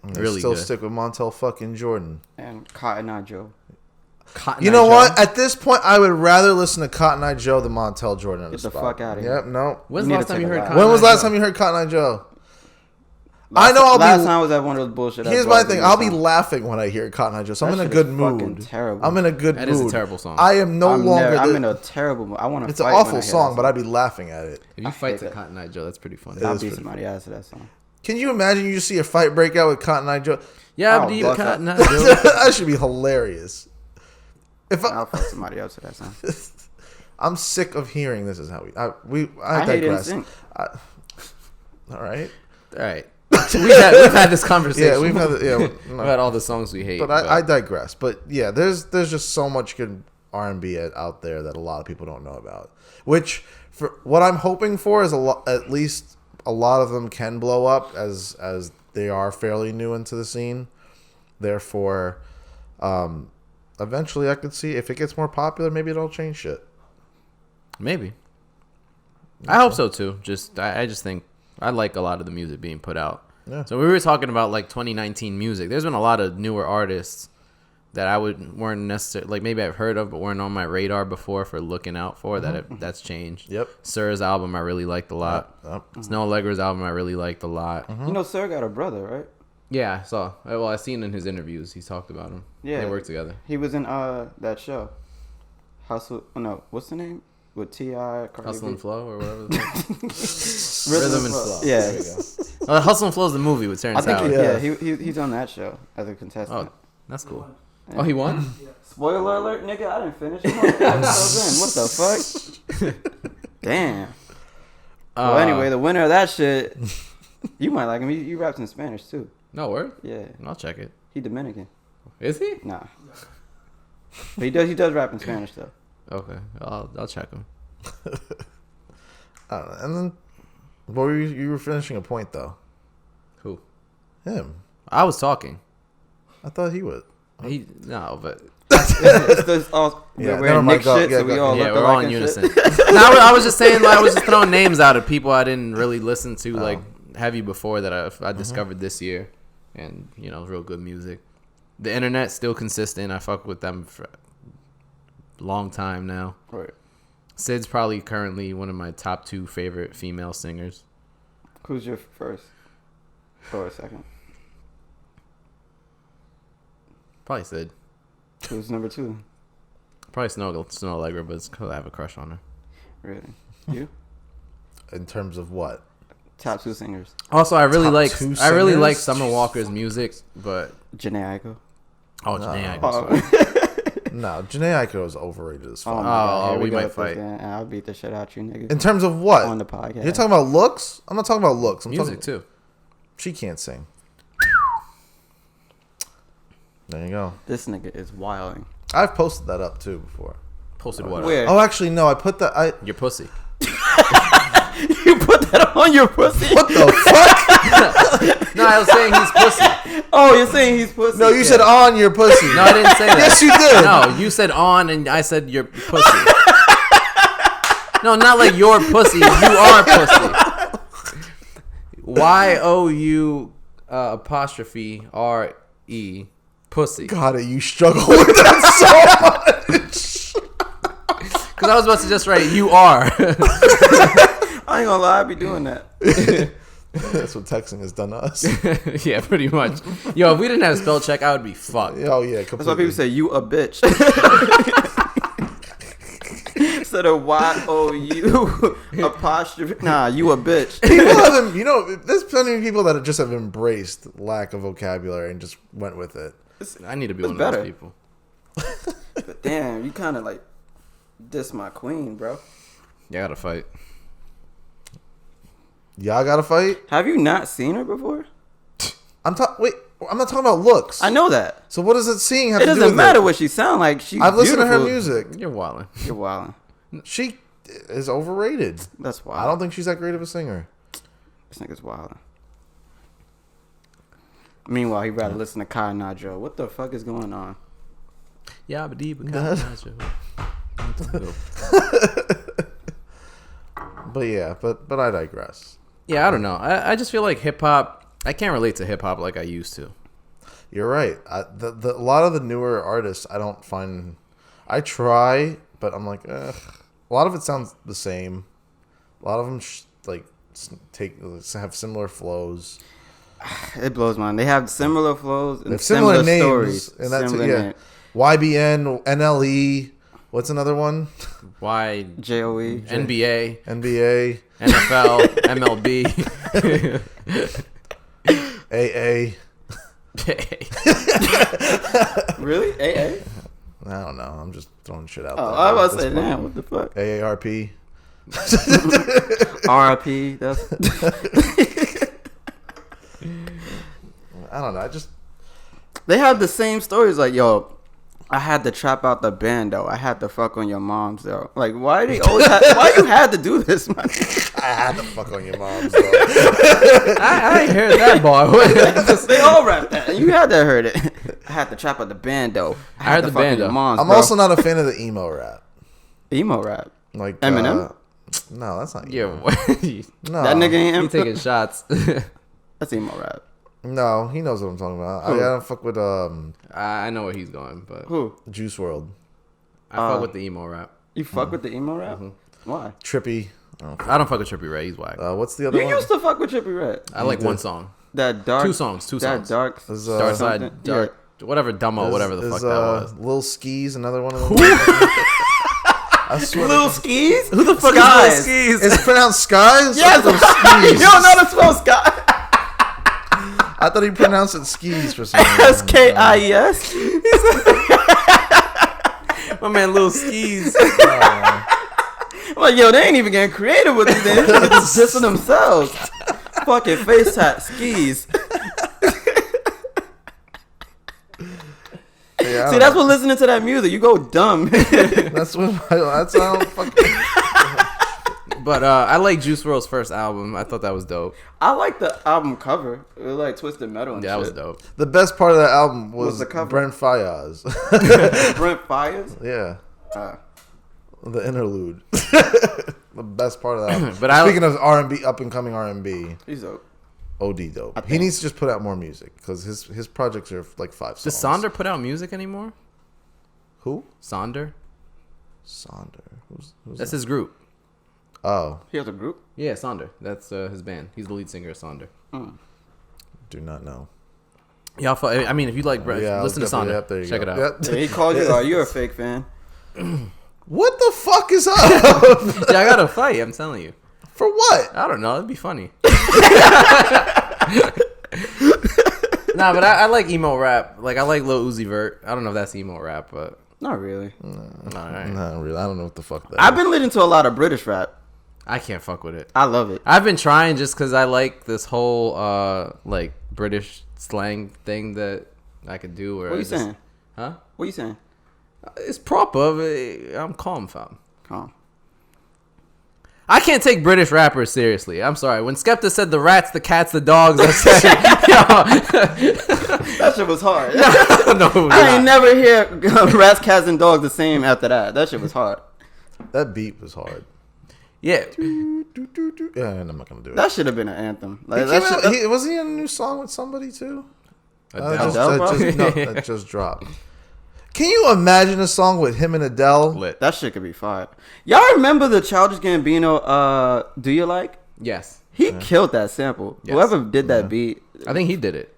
really still good. Stick with Montel fucking Jordan. And Cotton Eye Joe. You know what? At this point, I would rather listen to Cotton Eye Joe than Montel Jordan. Get the fuck out of here. Yep, no. When's the last time you heard Cotton Eye Joe? When was the last time you heard Cotton Eye Joe? Last time was at one of those bullshit. Here's my thing. I'll be laughing when I hear Cotton Eye Joe. So I'm in a good mood. Terrible. I'm in a good mood. That is a terrible song. I am no longer. I'm in a terrible mood. I want to. It's an awful song, but I'd be laughing at it. If you fight to Cotton Eye Joe, that's pretty funny. I'll beat somebody ass to that song. Can you imagine you just see a fight break out with Cotton Eye Joe? Yeah, I'll beat Cotton Eye Joe. That should be hilarious. I'll fuck somebody else to that song. I'm sick of hearing this is how I digress. Hate all right. We've had this conversation. Yeah, we've had all the songs we hate. But I digress. But yeah, there's just so much good R&B out there that a lot of people don't know about. Which for what I'm hoping for is at least a lot of them can blow up as they are fairly new into the scene. Therefore, eventually I could see if it gets more popular, maybe it'll change shit. Maybe. I hope so too. I just think I like a lot of the music being put out. Yeah. So we were talking about like 2019 music. There's been a lot of newer artists that weren't necessarily like maybe I've heard of but weren't on my radar before for looking out for. That's changed. Yep. Sir's album I really liked a lot. Yep. Snow Allegra's album I really liked a lot. You know, Sir got a brother, right? Yeah, I saw. Well, I seen in his interviews he's talked about him. Yeah, they work together. He was in that show. Hustle. Oh, no, what's the name? With T.I. Hustle and Flow or whatever. Rhythm and Flow. Yeah. There you go. Hustle and Flow is the movie with Terrence Howard. He's on that show as a contestant. Oh, that's cool. Yeah. Oh, he won? Yeah. Spoiler alert, nigga! I didn't finish. What the fuck? Damn. Well, anyway, the winner of that shit, you might like him. He raps in Spanish too. No word? Yeah. I'll check it. He Dominican. Is he? Nah. But he does rap in Spanish though. Okay, I'll check him. And then, you were finishing a point though. Who? Him. I was talking. I thought he would. But we're in Nick shit, so we all look we're all in unison. No, I was just saying, I was just throwing names out of people I didn't really listen to like heavy before that I discovered this year, and real good music. The internet still consistent. I fuck with them for a long time now. Right. Sid's probably currently one of my top 2 favorite female singers. Who's your first or second? Probably Sid. Who's number 2? Probably Snow Allegra, but it's because I have a crush on her. Really? You? In terms of what? Top 2 singers. Also, I really like Summer Walker's music, but Jhené Aiko. Oh, Jhené Aiko. No, Jhené Aiko is overrated as fuck. Oh, we might fight. I'll beat the shit out you, nigga. In terms of what? On the podcast. You're talking about looks? I'm not talking about looks. I'm music talking... too. She can't sing. There you go. This nigga is wilding. I've posted that up too before. Posted what? Where? Oh, actually, no. I put that. Your pussy. You put that on your pussy? What the fuck? No, I was saying he's pussy. Oh, you're saying he's pussy? No, you said on your pussy. No, I didn't say that. Yes, you did. No, you said on, and I said your pussy. No, not like your pussy. You are pussy. Y-O-U. apostrophe R-E, pussy. God, you struggle with that so much. Because I was about to just write you are. I ain't gonna lie, I be doing that. That's what texting has done to us. Yeah, pretty much. Yo, if we didn't have spell check, I would be fucked. Oh yeah, completely. That's why people say you a bitch. Instead of Y-O-U apostrophe. Nah, you a bitch. People haven't, there's plenty of people that just have embraced lack of vocabulary and just went with it. I need to be It's one better. of those people. But damn, you kind of like diss my queen, bro. Yeah, I gotta fight. Y'all gotta fight? Have you not seen her before? Wait, I'm not talking about looks. I know that. So what does it seeing have It to do doesn't with matter it? what she sound like. She's I've listened to her beautiful. music. You're wildin'. You're wildin'. She is overrated. That's wild. I don't think she's that great of a singer. This nigga's wildin'. Meanwhile, he'd rather listen to Kai Najo. What the fuck is going on? Yeah, but deep. But yeah, but I digress. Yeah, I don't know. I just feel like hip hop. I can't relate to hip hop like I used to. You're right. A lot of the newer artists, I don't find. I try, but I'm like, ugh. A lot of it sounds the same. A lot of them have similar flows. It blows my mind. They have similar flows and They have similar names, stories. and that's Similar yeah. name. YBN, NLE. What's another one? Why J-O-E. NBA, NBA, NFL, MLB. AA. Really? AA? I don't know. I'm just throwing shit out Oh, there. I was about to say, damn, what the fuck? AARP. RIP. That's I don't know. they have the same stories. Like, yo, I had to trap out the band though. I had to fuck on your mom's though. Like, why do you always why you had to do this, man? I had to fuck on your mom's. Though. I ain't heard that bar. They all rap that. You had to heard it. I had to trap out the band though. I heard to the fuck on band, your though. mom's, I'm bro. also not a fan of the emo rap. emo rap. Like Eminem? No, that's not Yeah, emo. you No, That nigga ain't you taking shots. That's emo rap. No, he knows what I'm talking about. I Who? don't fuck with I know where he's going, but Who? Juice World. I fuck with the emo rap. You fuck with the emo rap? Why? Trippy. I don't fuck with Trippie Ray. He's whack. What's the other You one? used to fuck with Trippie Red. I like one song. That dark. Two songs. That dark. Is, Dark something. Side, Dark, whatever, Dumbo, whatever the fuck that was. Lil Skis, another one of them. I swear. Little skis? Who the fuck Skies. is Lil Skis? It's pronounced Skies? Yes, Little Skis. you don't know how to spell sky. I thought he pronounced it skis for some reason. S-K-I-E-S. My man, Lil Skis. I'm like, yo, they ain't even getting creative with these names. They're just dissing themselves. Fucking face tat skis. Yeah, See, that's what listening to that music. You go dumb. That's how fucking. But I like Juice WRLD's first album. I thought that was dope. I like the album cover. It was like Twisted Metal and Yeah, that shit. was dope. The best part of that album was the cover? Brent Faiyaz. Brent Fires. Yeah, Uh, the interlude. The best part of that album. But Speaking of R&B, up and coming R&B, he's dope. OD dope. He think- needs to just put out more music because his projects are like 5 songs. Does Sonder put out music anymore? Who? Sonder? Sonder. Who's That's that? his group. Oh, He has a group. Yeah, Sonder. That's his band. He's the lead singer of Sonder. do not know. Y'all, I mean, if you like, Yeah, listen to definitely- Sonder. yep, there you Check go. it out. Yep. Yeah, he called you. Like, you're a fake fan. What the fuck is up? Yeah, I gotta fight. I'm telling you. For what? I don't know. It'd be funny. Nah, but I like emo rap. Like, I like Lil Uzi Vert. I don't know if that's emo rap, but Not really. alright. Not really. I don't know what the fuck that I've is. been listening to a lot of British rap. I can't fuck with it. I love it. I've been trying just because I like this whole like British slang thing that I could do. Where What you I just- saying? Huh? What you saying? It's proper. But I'm calm, fam. Calm. I can't take British rappers seriously. I'm sorry. When Skepta said the rats, the cats, the dogs, I said, That shit was hard. no, I ain't never hear rats, cats, and dogs the same after that. That shit was hard. That beat was hard. Yeah. Yeah, I'm not gonna do it. That should have been an anthem. He Like, came that out, should, was he in a new song with somebody too? Adele. That just dropped. Can you imagine a song with him and Adele? Lit. that shit could be fired. Y'all remember the Childish Gambino? Do you like? Yes. He killed that sample. Yes. Whoever did that beat. I think he did it.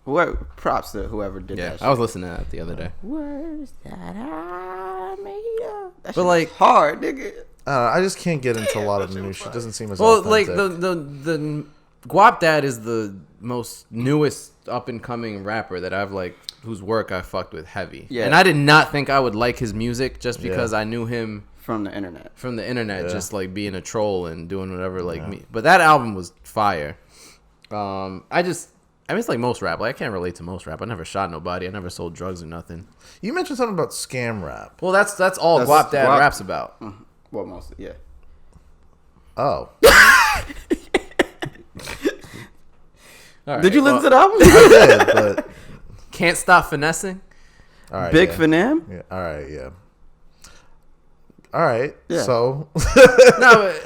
Whoever, props to whoever did Yeah, that. I was listening to that the other day. Words that I made up. That But, shit like- is hard, nigga. I just can't get into a lot of the new shit. It doesn't seem as Well, authentic. like the Guap Dad is the most newest up and coming rapper that I've like whose work I fucked with heavy. Yeah. And I did not think I would like his music just because I knew him From the internet. from the internet, Yeah. just like being a troll and doing whatever like me. But that album was fire. I mean, it's like most rap. Like, I can't relate to most rap. I never shot nobody. I never sold drugs or nothing. You mentioned something about scam rap. Well, that's all That's Guap Dad Guap- raps about. Well, mostly, yeah. Oh, All Did you right, listen to the album? I did, but Can't Stop Finessing? all right. Big yeah. Finam? Yeah. All right. Yeah. All right. Yeah. So No,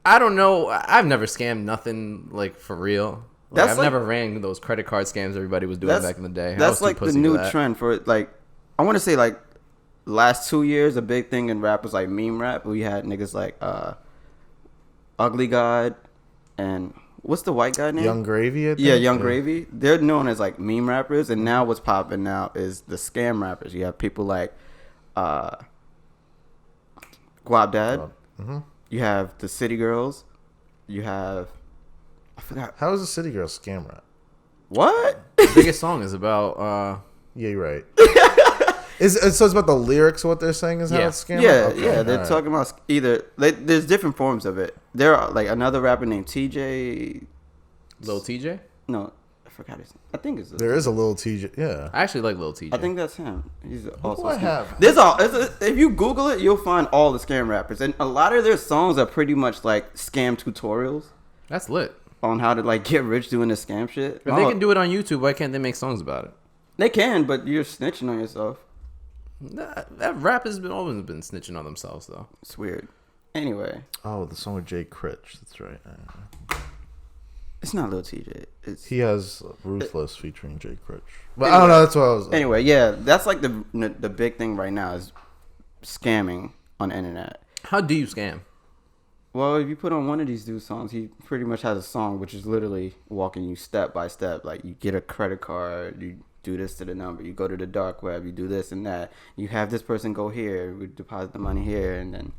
I don't know. I've never scammed nothing, like, for real. Like, That's I've like- never ran those credit card scams everybody was doing back in the day. I was That's too like the pussy for new that. trend for it. Like, I want to say, like, last 2 years, a big thing in rap was like meme rap. We had niggas like Ugly God and what's the white guy name? Young Gravy. I think? Yeah, Young Gravy. They're known as like meme rappers, and now what's popping now is the scam rappers. You have people like Guap Dad. Mm-hmm. You have the City Girls. You have I forgot How is a City Girl scam rap? what. The biggest song is about Yeah, you're right. So it's about the lyrics of what they're saying is how Yeah. it's scam Yeah, rap? Okay, yeah, they're all right. talking about either. There's different forms of it. There are like another rapper named TJ. Lil TJ. No, I forgot his. I think it's. There is a little TJ. Yeah. I actually like Lil TJ. I think that's him. He's also. I a scam- have? There's all. If you Google it, you'll find all the scam rappers, and a lot of their songs are pretty much like scam tutorials That's lit. on how to like get rich doing the scam shit. If they can do it on YouTube, why can't they make songs about it? They can, but you're snitching on yourself. That rap has always been snitching on themselves, though. It's weird. Anyway, Oh, the song with Jay Critch. That's right. it's not Lil TJ. It's He has Ruthless featuring Jay Critch. But I don't know. That's what I was. anyway. Yeah, that's like the big thing right now is scamming on the internet. How do you scam? Well, if you put on one of these dudes' songs, he pretty much has a song which is literally walking you step by step. Like, you get a credit card, you do this to the number, you go to the dark web, you do this and that. You have this person go here, we deposit the money here, and then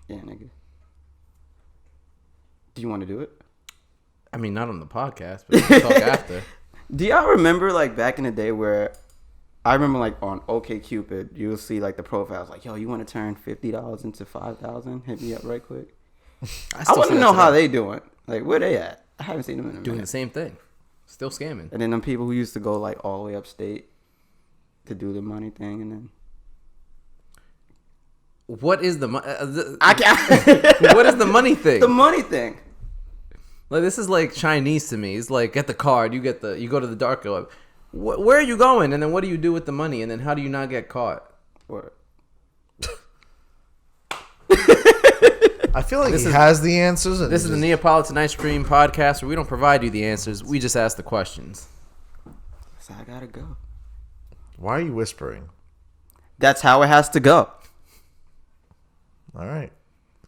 yeah, nigga. Do you want to do it? I mean, not on the podcast, but we can talk after. Do y'all remember like back in the day where I remember like on OkCupid, you'll see like the profiles like, yo, you want to turn $50 into $5,000? Hit me up right quick. I want to know how they doing. Like, where they at? I haven't seen them in a doing the minute. same thing, still scamming. And then them people who used to go like all the way upstate to do the money thing, and then What is the I can't. what is the money thing? The money thing. Like, this is like Chinese to me. It's like, get the card, you go to the dark web. Where are you going? And then what do you do with the money? And then how do you not get caught? Or I feel like This he is- has the answers. And This is the Neapolitan Ice Cream podcast where we don't provide you the answers. We just ask the questions. so I gotta go. Why are you whispering? That's how it has to go. All right,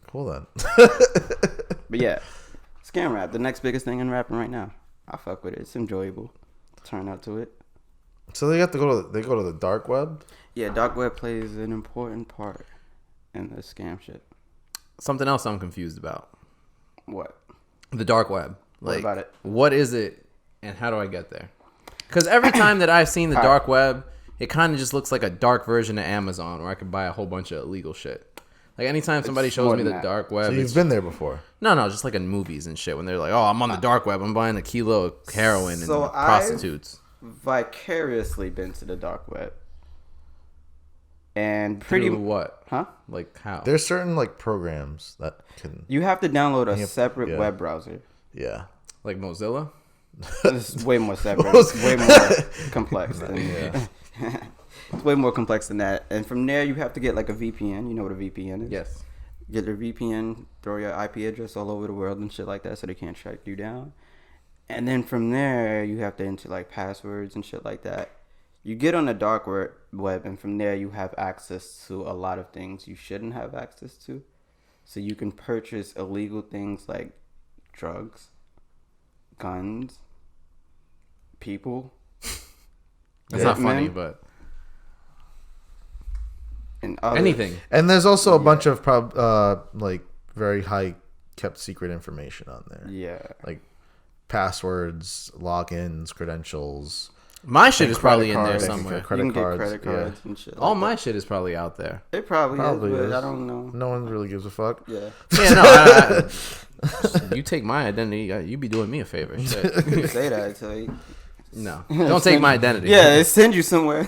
cool then. But yeah, scam rap, the next biggest thing in rapping right now. I fuck with it. It's enjoyable. Turn out to it. So they have to go to the dark web. Yeah, dark web plays an important part in the scam shit. Something else I'm confused about. What? The dark web. What about it? What is it and how do I get there? Because every time that I've seen the dark web, it kind of just looks like a dark version of Amazon where I could buy a whole bunch of illegal shit. Like, anytime somebody It's shows more me than the that. dark So web, you've been there before. no, just like in movies and shit when they're like, oh, I'm on the dark web. I'm buying a kilo of heroin and So prostitutes. Vicariously been to the dark web. And pretty Through what? Huh? Like how? There's certain like programs that can. You have to download a separate yeah. web browser. Yeah. Like Mozilla? It's way more separate. It's way more complex than It's way more complex than that. And from there, you have to get like a VPN. You know what a VPN is? Yes. Get your VPN, throw your IP address all over the world and shit like that, so they can't track you down. And then from there, you have to enter like passwords and shit like that. You get on the dark web, and from there, you have access to a lot of things you shouldn't have access to. So you can purchase illegal things like drugs, guns, people. That's not funny, but and anything. And there's also a bunch of like very high kept secret information on there. Yeah. Like passwords, logins, credentials. My shit is probably in there cards. somewhere. Credit You can cards, get credit cards and shit. All like my that. shit is probably out there. It probably is, is. but I don't know. No one really gives a fuck. Yeah. Yeah, no. You take my identity, you be doing me a favor. Shit. You say that, so you, No, don't take my identity. yeah, it sends you somewhere.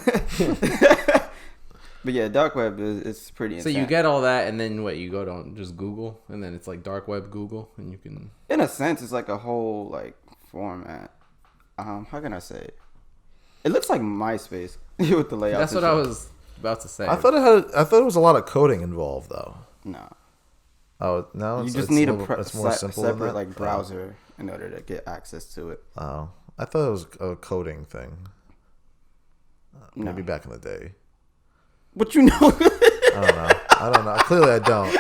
But yeah, dark web is pretty So insane. you get all that, and then what? You go to just Google, and then it's like dark web Google, and you can. In a sense, it's like a whole like format. How can I say it? It looks like MySpace with the layout. That's what I was about to say. I thought it was a lot of coding involved though. No, Oh no, you it's, just it's need it's more simple than separate that? like browser in order to get access to it. Oh, I thought it was a coding thing. No. Maybe back in the day. What you know? I don't know. Clearly, I don't.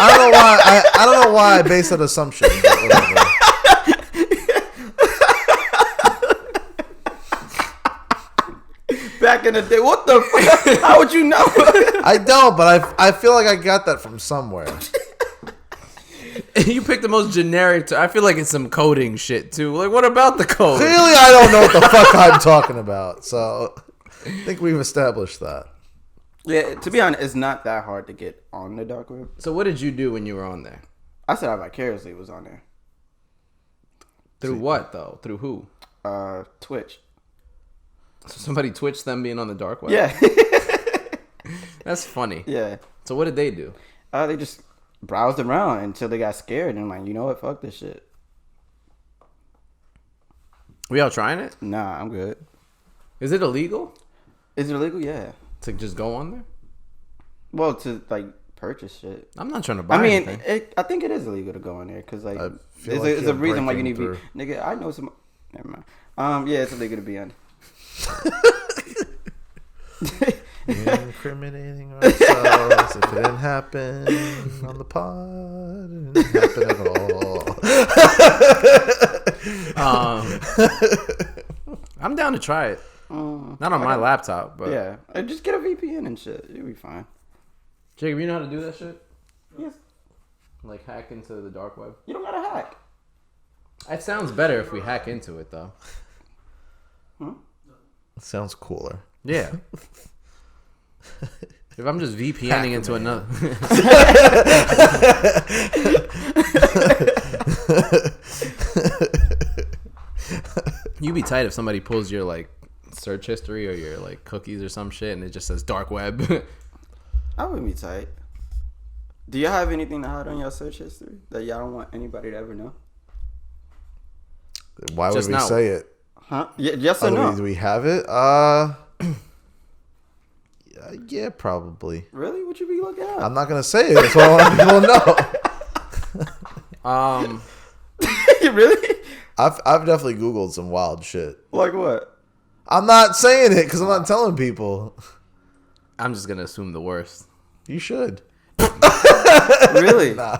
I don't know why. I don't know why I base that assumption. But whatever. Back in the day, what the fuck? How would you know? I don't, but I feel like I got that from somewhere. You picked the most generic. I feel like it's some coding shit too. Like, what about the code? Clearly, I don't know what the fuck I'm talking about. So, I think we've established that. Yeah, to be honest, it's not that hard to get on the dark web. So, what did you do when you were on there? I said I vicariously was on there. Through what though? Through who? Twitch. So somebody twitched them being on the dark web. Yeah. That's funny. Yeah. So what did they do? They just browsed around until they got scared and like, you know what? Fuck this shit. We all trying it? Nah, I'm good. Is it illegal Is it illegal? Yeah. to just go on there? Well, to like purchase shit. I'm not trying to buy I mean, anything. I think it is illegal to go in there because like I feel it's, like it's a you're reason why you need breaking to be. Nigga, I know some. Never mind. Yeah, it's illegal to be on. Incriminating ourselves. If it didn't happen on the pod, it didn't happen at all. I'm down to try it. Not on my laptop, but Yeah, just get a VPN and shit. You'll be fine. Jacob, you know how to do that shit? Yes. Like hack into the dark web? You don't gotta hack. It sounds better if we hack into it, though. Sounds cooler. Yeah. If I'm just VPNing into another... You'd be tight if somebody pulls your, like, search history or your, like, cookies or some shit and it just says dark web. I would be tight. Do y'all have anything to hide on your search history that y'all don't want anybody to ever know? Why would Just we now. say it? Huh? Yes or no? Do we have it? Yeah, probably. Really? What you be looking at? I'm not gonna say it. That's why I want people to know. Really? I've definitely Googled some wild shit. Like what? I'm not saying it because I'm not telling people. I'm just going to assume the worst. You should. Really? Nah.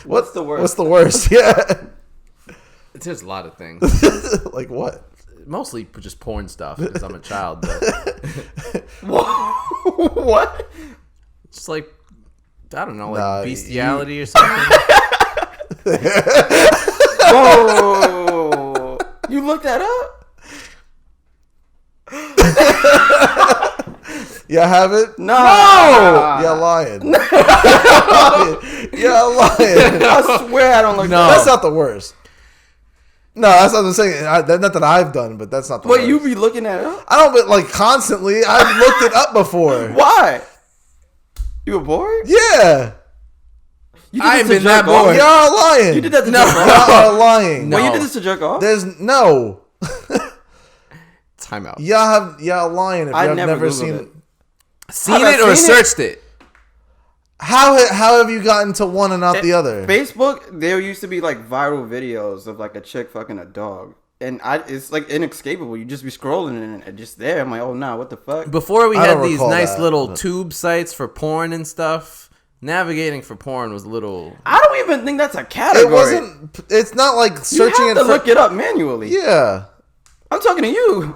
What's the worst? What's the worst? Yeah. There's a lot of things. Like what? Mostly just porn stuff because I'm a child. But What? just like, I don't know, like Nah, bestiality or something. Whoa! You looked that up? You have it? No! You're lying. You're lying. I swear I don't look No. that That's up. not the worst. No, that's not what I'm saying. Not that I've done, but that's not the Wait, worst. you be looking that up? I don't, but like constantly. I've looked it up before. Why? You were bored? Yeah. You I ain't this to been that jerk off? bored. You're lying. You did that to No. jerk off? You're lying. No. Wait, you did this to jerk off? There's no. It's Time out. Y'all lying if I y'all never never Googled seen it. Seen Have it I or seen it? searched it? How have you gotten to one and not the other? Facebook, there used to be like viral videos of like a chick fucking a dog. And it's like inescapable. You just be scrolling and it's just there. I'm like, oh nah, what the fuck? Before we I had don't these recall nice that, little but- tube sites for porn and stuff, navigating for porn was a little... I don't even think that's a category. It wasn't. It's not like You searching have it to for. look it up manually. Yeah, I'm talking to you.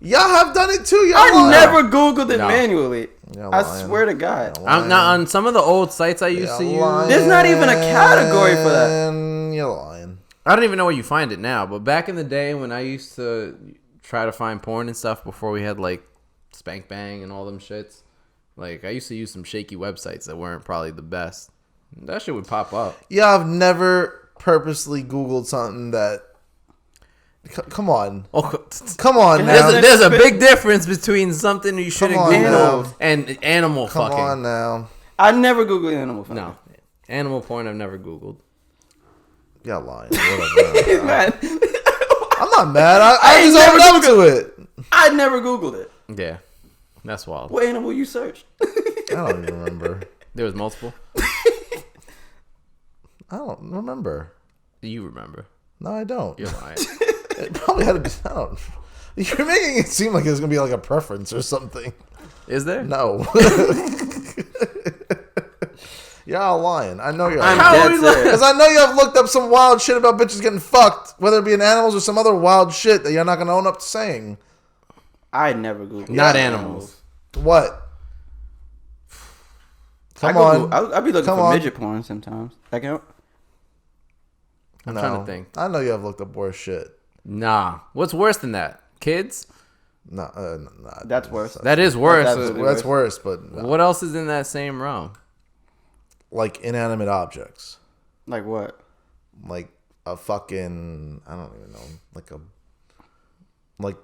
y'all have done it too. Y'all I lying. never Googled it No. manually. Y'all I lying. swear to God. Y'all lying. Now, on some of the old sites I used to use... Y'all There's not even a category for that. lying. You're lying. I don't even know where you find it now, but back in the day when I used to try to find porn and stuff before we had like Spank Bang and all them shits, like I used to use some shaky websites that weren't probably the best. That shit would pop up. Yeah, I've never purposely Googled something that. Come on, Oh, come on It now. hasn't- there's a big difference between something you shouldn't on Google now. and animal Come fucking. on now. I never Googled animal fucking. No, animal porn I've never Googled. Y'all lying. Whatever. Man, I'm not mad. I ain't just never owned up to it. I never Googled it. Yeah, that's wild. What animal you searched? I don't even remember. There was multiple. I don't remember. You remember? No, I don't. You're lying. It probably had to be. I don't. You're making it seem like it's gonna be like a preference or something. Is there? No. Y'all lying. I know you're I'm lying. dead serious. Because I know you have looked up some wild shit about bitches getting fucked, whether it be in animals or some other wild shit that you're not gonna own up to saying. I never Googled Not it. animals. What? Come I'd on. be looking Come for on. midget porn sometimes. That count? I'm trying to think. I know you have looked up worse shit. Nah. What's worse than that? Kids? Nah, That's worse. That is worse. That's absolutely That's worse, but What else is in that same realm? like inanimate objects. Like what? Like a fucking, I don't even know, like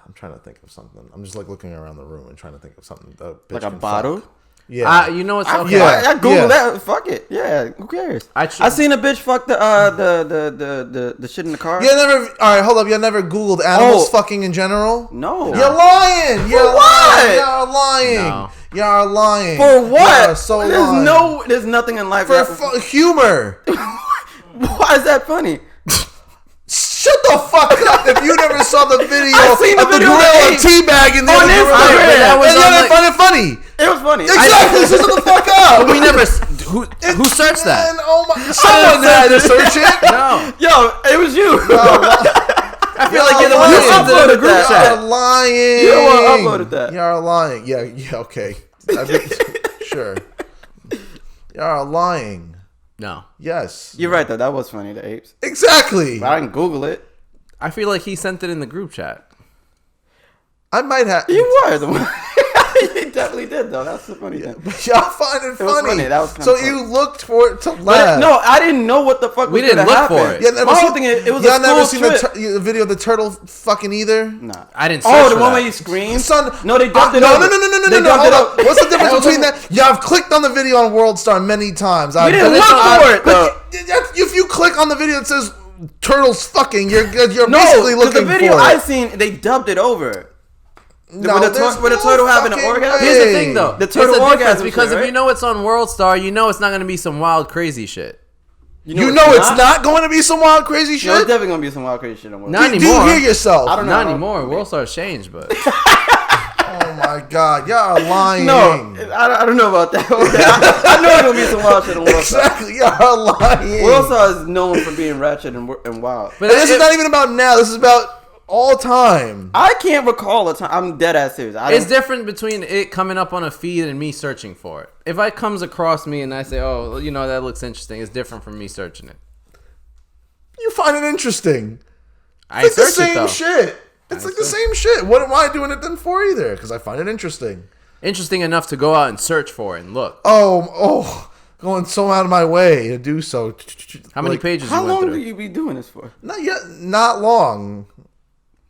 I'm trying to think of something. I'm just like looking around the room and trying to think of something. Like a bottle? Yeah. You know what's I, okay? I Googled Yeah. that. Fuck it. Yeah. Who cares? I seen a bitch fuck the shit in the car. You never. All right, hold up. You never Googled animals Oh. fucking in general? No. You're lying. You're what? lying. You're lying. No. You're lying. For what? You're so lying. There's nothing in life. For humor. Why is that funny? Shut the fuck up! If you never saw the video I seen the of the video of gorilla the ape teabagging the on other gorilla, Instagram. That was and on, then I like- find it funny. It was funny. Exactly. So shut the fuck up. But we never. Who searched that? Man, oh my! Someone had to search it. No. Yo, it was you. I feel like you're the one You who sent it in the uploaded group that. chat. You're lying. You're the one who uploaded that. You're lying. Yeah. Okay. Sure. You're lying. No. Yes. You're right though. That was funny. The apes. Exactly. But I didn't Google it. I feel like he sent it in the group chat. I might have. You were the one. He definitely did though. That's the funny thing. Y'all find it funny. was funny. That was kinda so funny. you looked for it to But laugh. no, I didn't know what the fuck We was didn't gonna look for happen. it. Yeah, never My whole seen- thing is, it was y'all a never school seen trip. the video of the turtle fucking either? Nah. I didn't search Oh, the for one that. where you scream? Son, No, they dumped it no, over. no. They dumped Hold it up. over. What's the difference between that? Yeah, I've clicked on the video on World Star many times. You didn't look for it though. If you click on the video that says turtles fucking, you're No, basically because looking the video for I it. seen, they dubbed it over. No, with the turtle having an fucking orgasm? way. Here's the thing, though. The turtle it's a orgasm difference because shit, if right? you know it's on World Star, you know it's not going to be some wild, crazy shit. You know it's not going to be some wild crazy No, it's shit? definitely gonna be some wild crazy shit on World. Not Do anymore. you hear yourself? I don't know. Not anymore. World Star's changed, but Oh my god, y'all are lying. No, I don't know about that. I know it's gonna be some wild shit on World Star. Exactly, y'all are lying. World Star is known for being ratchet and wild. but And this is not even about now. This is about all time. I can't recall a time. I'm dead ass serious. it's different between it coming up on a feed and me searching for it. If it comes across me and I say, "Oh, you know that looks interesting," it's different from me searching it. You find it interesting. I It's like the search it same though. shit. It's like the same shit. What am I doing it then for either? Because I find it interesting. Interesting enough to go out and search for it and look. Going so out of my way to do so. How many Like, pages How you went long through? do you be doing this for? Not yet. Not long.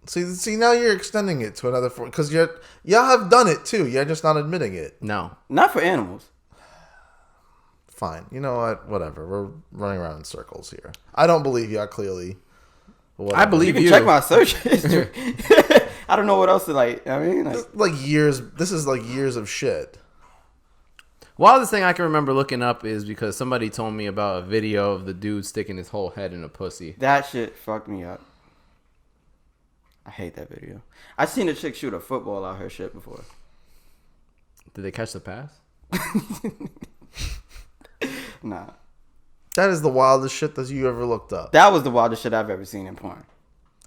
See, now you're extending it to another because y'all have done it too. You're just not admitting it. No. Not for animals. Fine. You know what? Whatever. We're running around in circles here. I don't believe y'all clearly. Whatever. I believe You can you. check my search history. I don't know what else to like. I mean, like years. This is like years of shit. Wildest thing I can remember looking up is because somebody told me about a video of the dude sticking his whole head in a pussy. That shit fucked me up. I hate that video. I seen a chick shoot a football out her shit before. Did they catch the pass? Nah. That is the wildest shit that you ever looked up. That was the wildest shit I've ever seen in porn.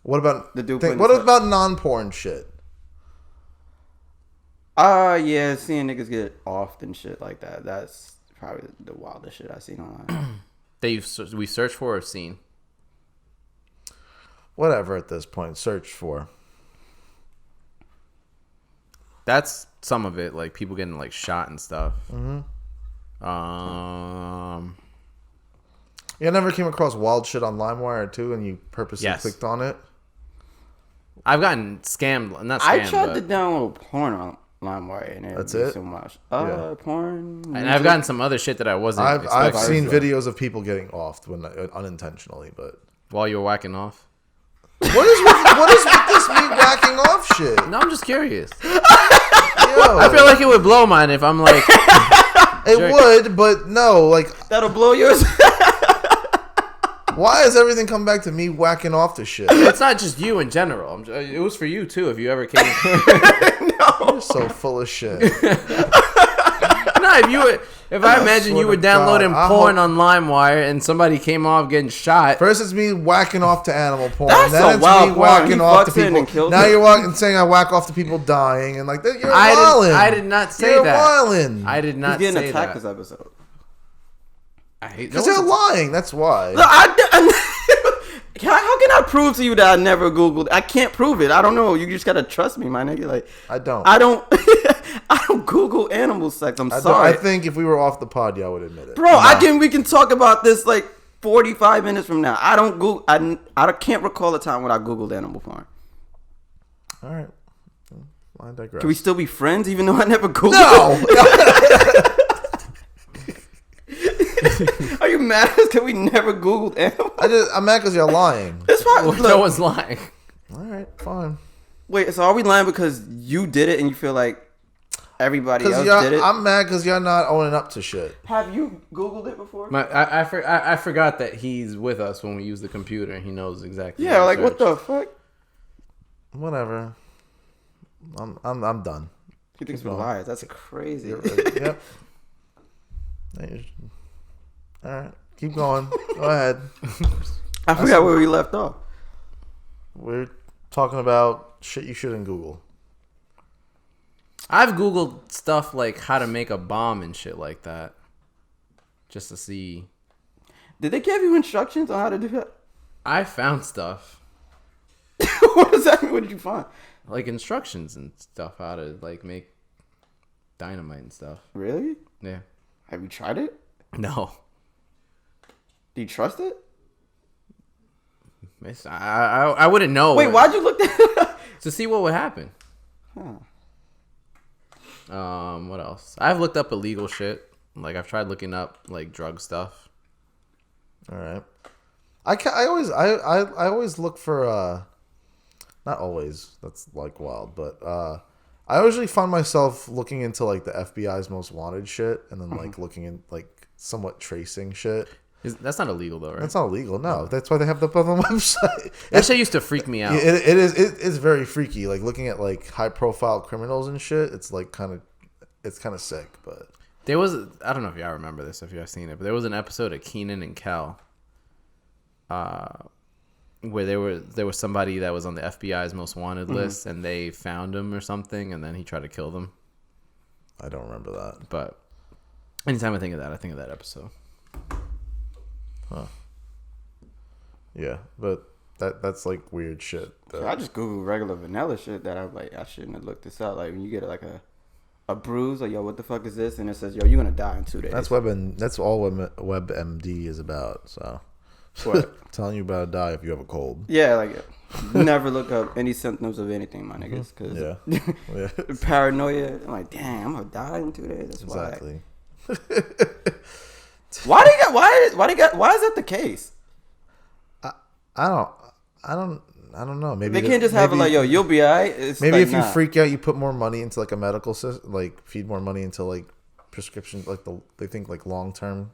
What about the dude? What about non-porn shit? Yeah, seeing niggas get off and shit like that. That's probably the wildest shit I've seen online. That we searched for or seen? Whatever at this point, search for. That's some of it, like people getting like shot and stuff. Mm-hmm. You never came across wild shit on LimeWire too, and you purposely clicked on it? I've gotten scammed. Not scammed. I tried to download porn on LimeWire, and that's it. So much. Porn. And I've gotten some other shit that I wasn't. I've seen videos of people getting offed when unintentionally, but while you were whacking off. What is with this me whacking off shit? No, I'm just curious. I feel like it would blow mine if I'm like. It would, but no, like that'll blow yours. Why does everything come back to me whacking off the shit? It's not just you in general. It was for you too. If you ever came. No, you're so full of shit. No, if I imagine you were downloading porn on LimeWire and somebody came off getting shot. First it's me whacking off to animal porn. That's then it's wild me porn. whacking off to people. Now you're saying I whack off to people dying and like that. You're wildin'. I did not say you're that. Wildin'. I did not say that. He's getting attacked this episode. Because they're lying. That's why. Look, how can I prove to you that I never Googled? I can't prove it. I don't know. You just gotta trust me, my nigga. Like I don't. I don't Google animal sex. I'm sorry. I think if we were off the pod, y'all would admit it. Bro, we can talk about this like 45 minutes from now. I don't Google. I can't recall a time when I Googled animal porn. All right. I digress. Can we still be friends even though I never Googled it? Are you mad because we never Googled animals? I'm mad because you're lying. It's fine. No one's lying. All right, fine. Wait, so are we lying because you did it and you feel like everybody else did it? I'm mad because you're not owning up to shit. Have you Googled it before? I forgot that he's with us when we use the computer and he knows exactly. Yeah, like what the fuck? Whatever. I'm done. He thinks we're liars. That's crazy. Yep. All right, keep going. Go ahead. I forgot where we left off. We're talking about shit you shouldn't Google. I've Googled stuff like how to make a bomb and shit like that, just to see. Did they give you instructions on how to do that? I found stuff. What does that mean? What did you find? Like instructions and stuff how to like make dynamite and stuff. Really? Yeah. Have you tried it? No. Do you trust it? I wouldn't know. Wait, why'd you look that up? To see what would happen. Huh. What else? I've looked up illegal shit. Like I've tried looking up like drug stuff. All right. I always look for not always. That's like wild, but I usually find myself looking into like the FBI's most wanted shit, and then like looking in like somewhat tracing shit. That's not illegal though, right? That's not illegal. No, that's why they have the on the website. That shit used to freak me out. It is very freaky. Like looking at like high profile criminals and shit. It's like kind of sick. But there was, I don't know if y'all remember this, if y'all seen it, but there was an episode of Kenan and Kel, where there was somebody that was on the FBI's most wanted list, and they found him or something, and then he tried to kill them. I don't remember that. But anytime I think of that, I think of that episode. Huh. Yeah, but that's like weird shit. I just Googled regular vanilla shit that I'm like, I shouldn't have looked this up. Like when you get like a bruise, like yo, what the fuck is this? And it says, yo, you're gonna die in 2 days. That's all WebMD is about. So what? Telling you about to die if you have a cold. Yeah, like never look up any symptoms of anything, my niggas, because paranoia. I'm like, damn, I'm gonna die in 2 days. That's exactly. Why is that the case? I don't I don't know. Maybe they can't just have it like, yo, you'll be alright. Maybe like, if you freak out, you put more money into like a medical system, like feed more money into like prescription, like they think like long term,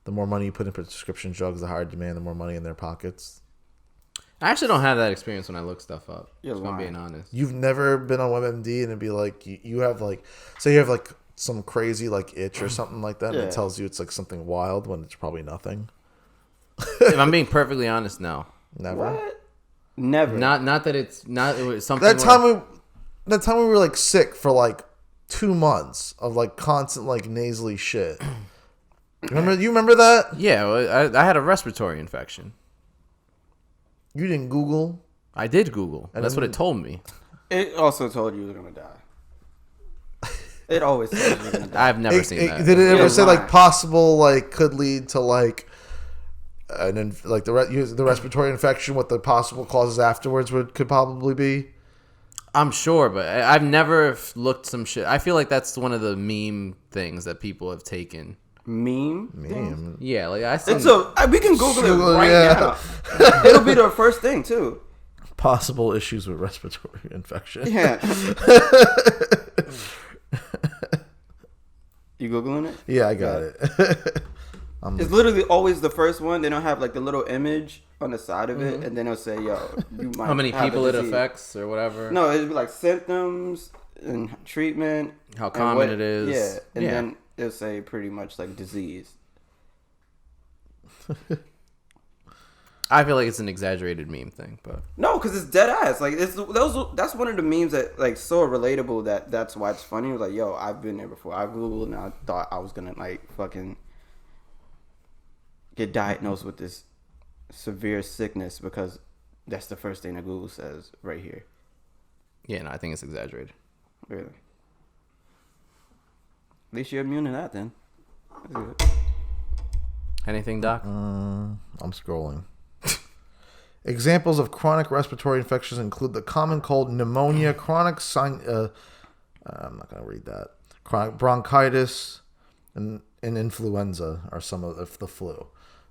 the more money you put in prescription drugs, the higher demand, the more money in their pockets. I actually don't have that experience when I look stuff up. You're if I'm being honest. You've never been on WebMD and it'd be like you have like, say you have like some crazy like itch or something like that, and it tells you it's like something wild when it's probably nothing. If I'm being perfectly honest, no. Never. What? Never. Not that it's not. It was something. That time we were like sick for like 2 months of like constant like nasally shit. You remember that? Yeah, I had a respiratory infection. You didn't Google. I did Google. And that's what it told me. It also told you were gonna die. It always told you were gonna die. I've never seen that. Did it ever say like possible like could lead to like and then like the respiratory infection? What the possible causes afterwards could probably be? I'm sure, but I've never looked some shit. I feel like that's one of the meme things that people have taken. Meme? Yeah, like I think we can Google it right now. It'll be the first thing too. Possible issues with respiratory infection. Yeah. You Googling it? Yeah, I got it. It's literally always the first one. They don't have like the little image on the side of it, and then it'll say, "Yo, you might." How many have people the it disease. affects or whatever? No, it'd be like symptoms and treatment. How common it is. Yeah, and then it'll say pretty much like disease. I feel like it's an exaggerated meme thing, but No, because it's dead ass. Like that's one of the memes that like so relatable that's why it's funny. It was like, yo, I've been there before. I Googled and I thought I was gonna like fucking get diagnosed with this severe sickness because that's the first thing that Google says right here. yeah, no, I think it's exaggerated. Really? At least you're immune to that then. That's good. Anything, Doc? I'm scrolling. Examples of chronic respiratory infections include the common cold, pneumonia, chronic I'm not going to read that. Chronic bronchitis and influenza are some of the flu.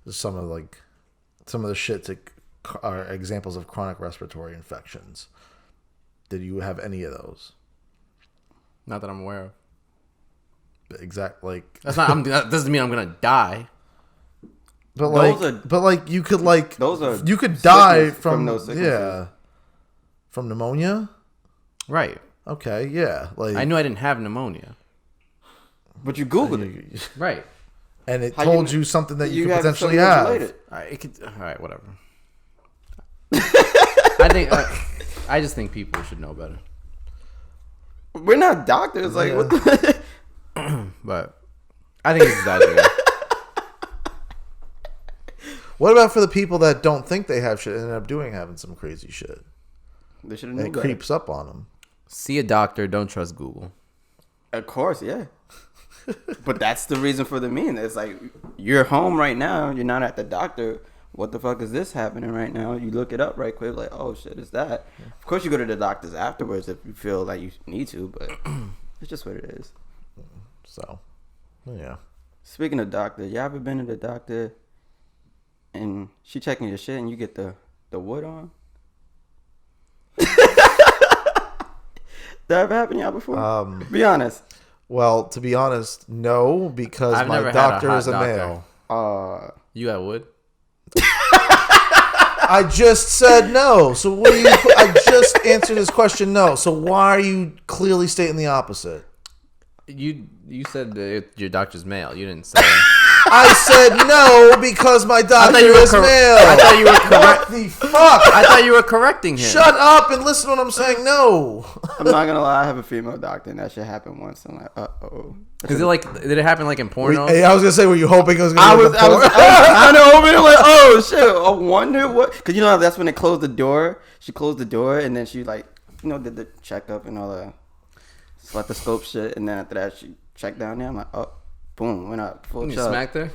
Some of the shit that are examples of chronic respiratory infections. Did you have any of those? Not that I'm aware of. That doesn't mean I'm gonna die. But you could you could die from those sicknesses. Yeah, from pneumonia. Right. Okay. Yeah. Like I knew I didn't have pneumonia. But you Googled it. Right. And it told you something that you could potentially something have. related. All right, whatever. I just think people should know better. We're not doctors. Like, Yeah. what the... But I think it's exaggerated. What about for the people that don't think they have shit and end up having some crazy shit? They should have And known it better. creeps up on them. See a doctor. Don't trust Google. Of course, yeah. But that's the reason for the meme. It's like, you're home right now. You're not at the doctor. What the fuck is this happening right now? You look it up right quick. Like, oh, shit, it's that. Of course, you go to the doctors afterwards if you feel like you need to. But it's just what it is. So, yeah. Speaking of doctor, you ever been to the doctor and she checking your shit and you get the wood on? That ever happened to y'all before? Be honest. Well, to be honest, no, because I've my never had doctor a hot is a doctor. male. You got wood? I just said no. So what do you? I just answered this question no. So why are you clearly stating the opposite? You said that your doctor's male. You didn't say. I said no because my doctor is male. I thought you were What the fuck? I thought you were correcting him. Shut up and listen to what I'm saying. No. I'm not gonna lie, I have a female doctor and that shit happened once. I'm like, uh-oh. Is it like? Did it happen like in porno? Hey, I was gonna say, were you hoping it was gonna? I was kind of hoping, like, oh shit. I wonder what, because you know that's when they closed the door. She closed the door and then she like, did the checkup and all the stethoscope shit, and then after that she checked down there. I'm like, oh, boom, went up full You chub. smacked her.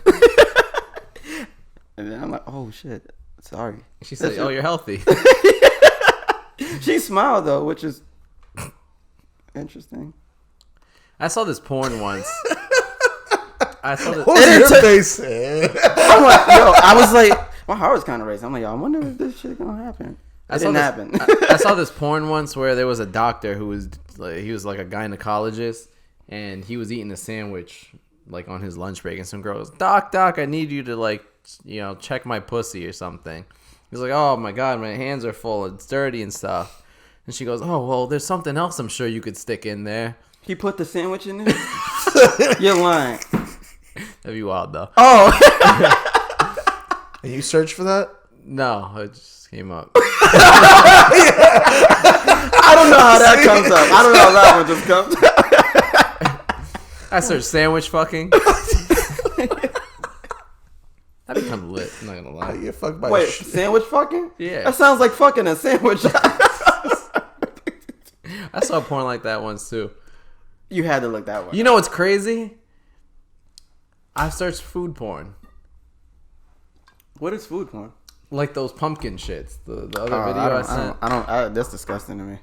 And then I'm like, oh shit, sorry. She said, "Oh, you're healthy." She smiled though, which is interesting. I saw this porn once. I saw this. What was your face? I'm like, yo, I was like, my heart was kind of racing. I'm like, yo, I wonder if this shit gonna happen. It didn't happen. I saw this porn once where there was a doctor who was he was like a gynecologist, and he was eating a sandwich like on his lunch break, and some girl goes, Doc, I need you to like, you know, check my pussy or something. He's like, oh my God, my hands are full, it's dirty and stuff. And she goes, oh, well, there's something else I'm sure you could stick in there. He put the sandwich in there? You're lying. That'd be wild though. Oh. And you searched for that? No, it just came up. I don't know how that comes up. I don't know how that one just comes up. I searched sandwich fucking. That become lit. I'm not gonna lie. You fucked by Wait, sandwich fucking? Yeah. That sounds like fucking a sandwich. I saw porn like that once too. You had to look that way. You know what's crazy? I searched food porn. What is food porn? Like those pumpkin shits. The other video I sent. I don't. That's disgusting to me.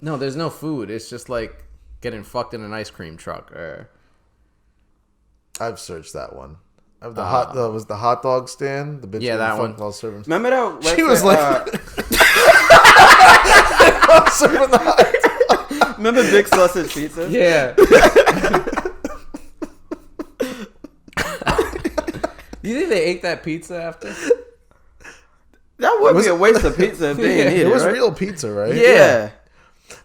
No, there's no food. It's just like getting fucked in an ice cream truck. Or I've searched that one. Was the hot dog stand? The bitch yeah, that one. While serving. Remember that? She was like, serving the hot dog. Remember Big Sausage Pizza? Yeah. Do you think they ate that pizza after? That would be a waste of pizza if they didn't eat It was right? real pizza, right? Yeah.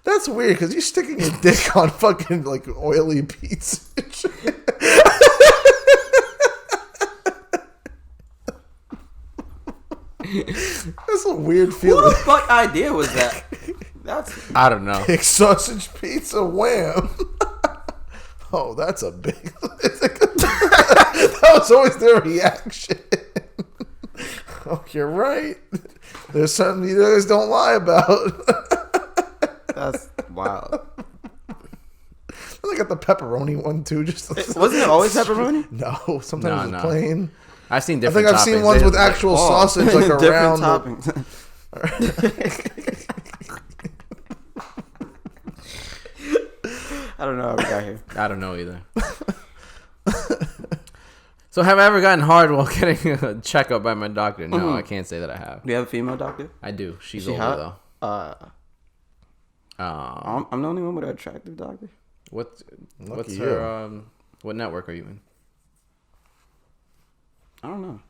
That's weird because you're sticking your dick on fucking like oily pizza. That's a weird feeling. Who the fuck idea was that? I don't know. Big sausage pizza, wham! Oh, that's a big. That was always their reaction. Oh, you're right. There's something you guys don't lie about. That's wild. I got the pepperoni one too. Wasn't it always pepperoni? No, sometimes it's plain. I've seen I different. think I've seen ones with actual sausage, like different around. toppings. I don't know how we got here. I don't know either. So have I ever gotten hard while getting a checkup by my doctor? No, I can't say that I have. Do you have a female doctor? I do. She's She older hot? though. I'm the only one with an attractive doctor. What's Lucky her? What network are you in? I don't know.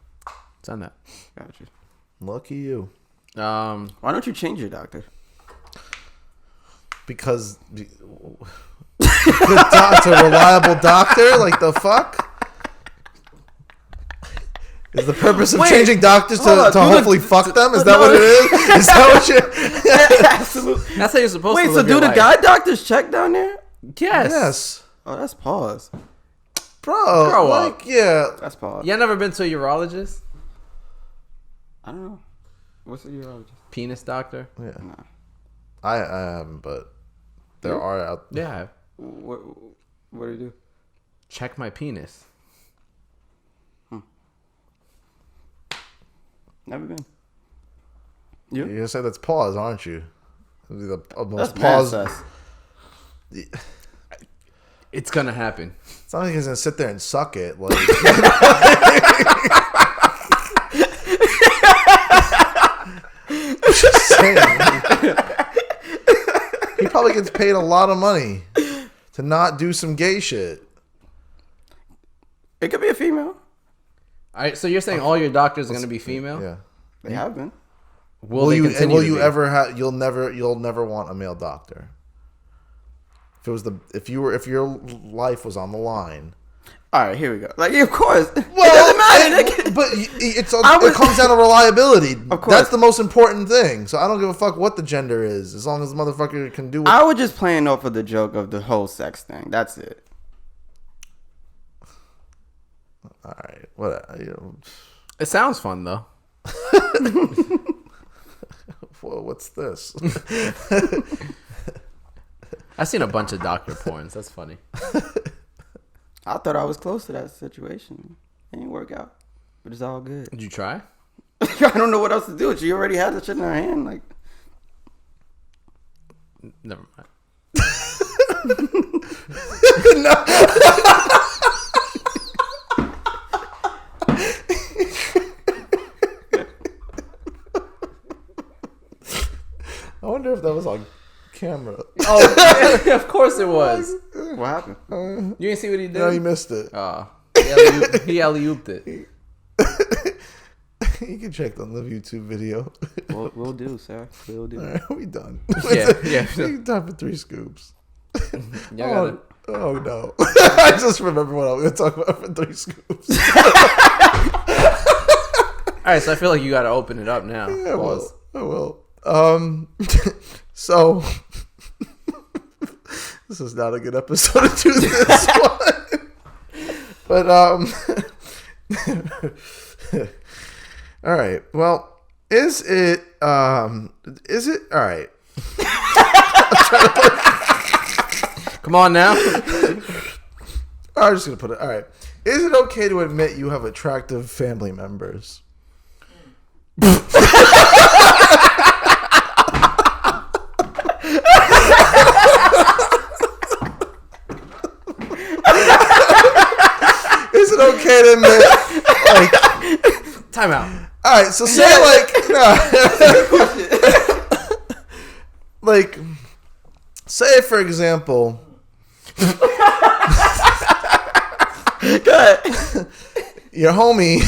It's on that. Gotcha. Lucky you. Why don't you change your doctor? Because it's a reliable doctor. Like the fuck. Is the purpose of changing doctors to hopefully fuck them? Is that what it is? Is that what you? Absolutely. That's how you're supposed to Wait, so live do your the life. guy doctors check down there? Yes. Yes, Oh, that's pause. bro. Grow like, up. yeah. That's pause. You never been to a urologist? I don't know. What's a urologist? Penis doctor? Yeah. Nah. I am, but there are out. Yeah. What do you do? Check my penis. Never been. You're gonna say that's pause, aren't you? The That's most pause. pause. It's gonna happen. It's not like he's gonna sit there and suck it. Like, just saying. He probably gets paid a lot of money to not do some gay shit. It could be a female. So you're saying all your doctors are gonna be female? Yeah. They have been. Will they continue to be? ever have? You'll never want a male doctor. If your life was on the line. All right, here we go. Like, of course. Well, it doesn't matter. but it comes down to reliability. Of course. That's the most important thing. So I don't give a fuck what the gender is, as long as the motherfucker can do it. I was just playing off of the joke of the whole sex thing. That's it. All right, what? It sounds fun though. What's this? I've seen a bunch of doctor porns. That's funny. I thought I was close to that situation. It didn't work out, but it's all good. Did you try? I don't know what else to do. She already had the shit in her hand. Like, Never mind. wonder if that was on camera. Oh, yeah, of course it was. What happened? You didn't see what he did? No, you missed it. Oh, he alley-ooped it. You can check on the YouTube video. We'll do, sir. We'll do. All right, we done. Yeah. Time for 3 scoops. Y'all Oh no! I just remember what I was going to talk about for 3 scoops. All right, so I feel like you got to open it up now. Yeah, I will. So this is not a good episode to do this one. But all right. Well, is it all right? Come on now. I'm just gonna put it. All right. Is it okay to admit you have attractive family members? Is it okay to admit, like, Time out. all right, so say like say for example, your homie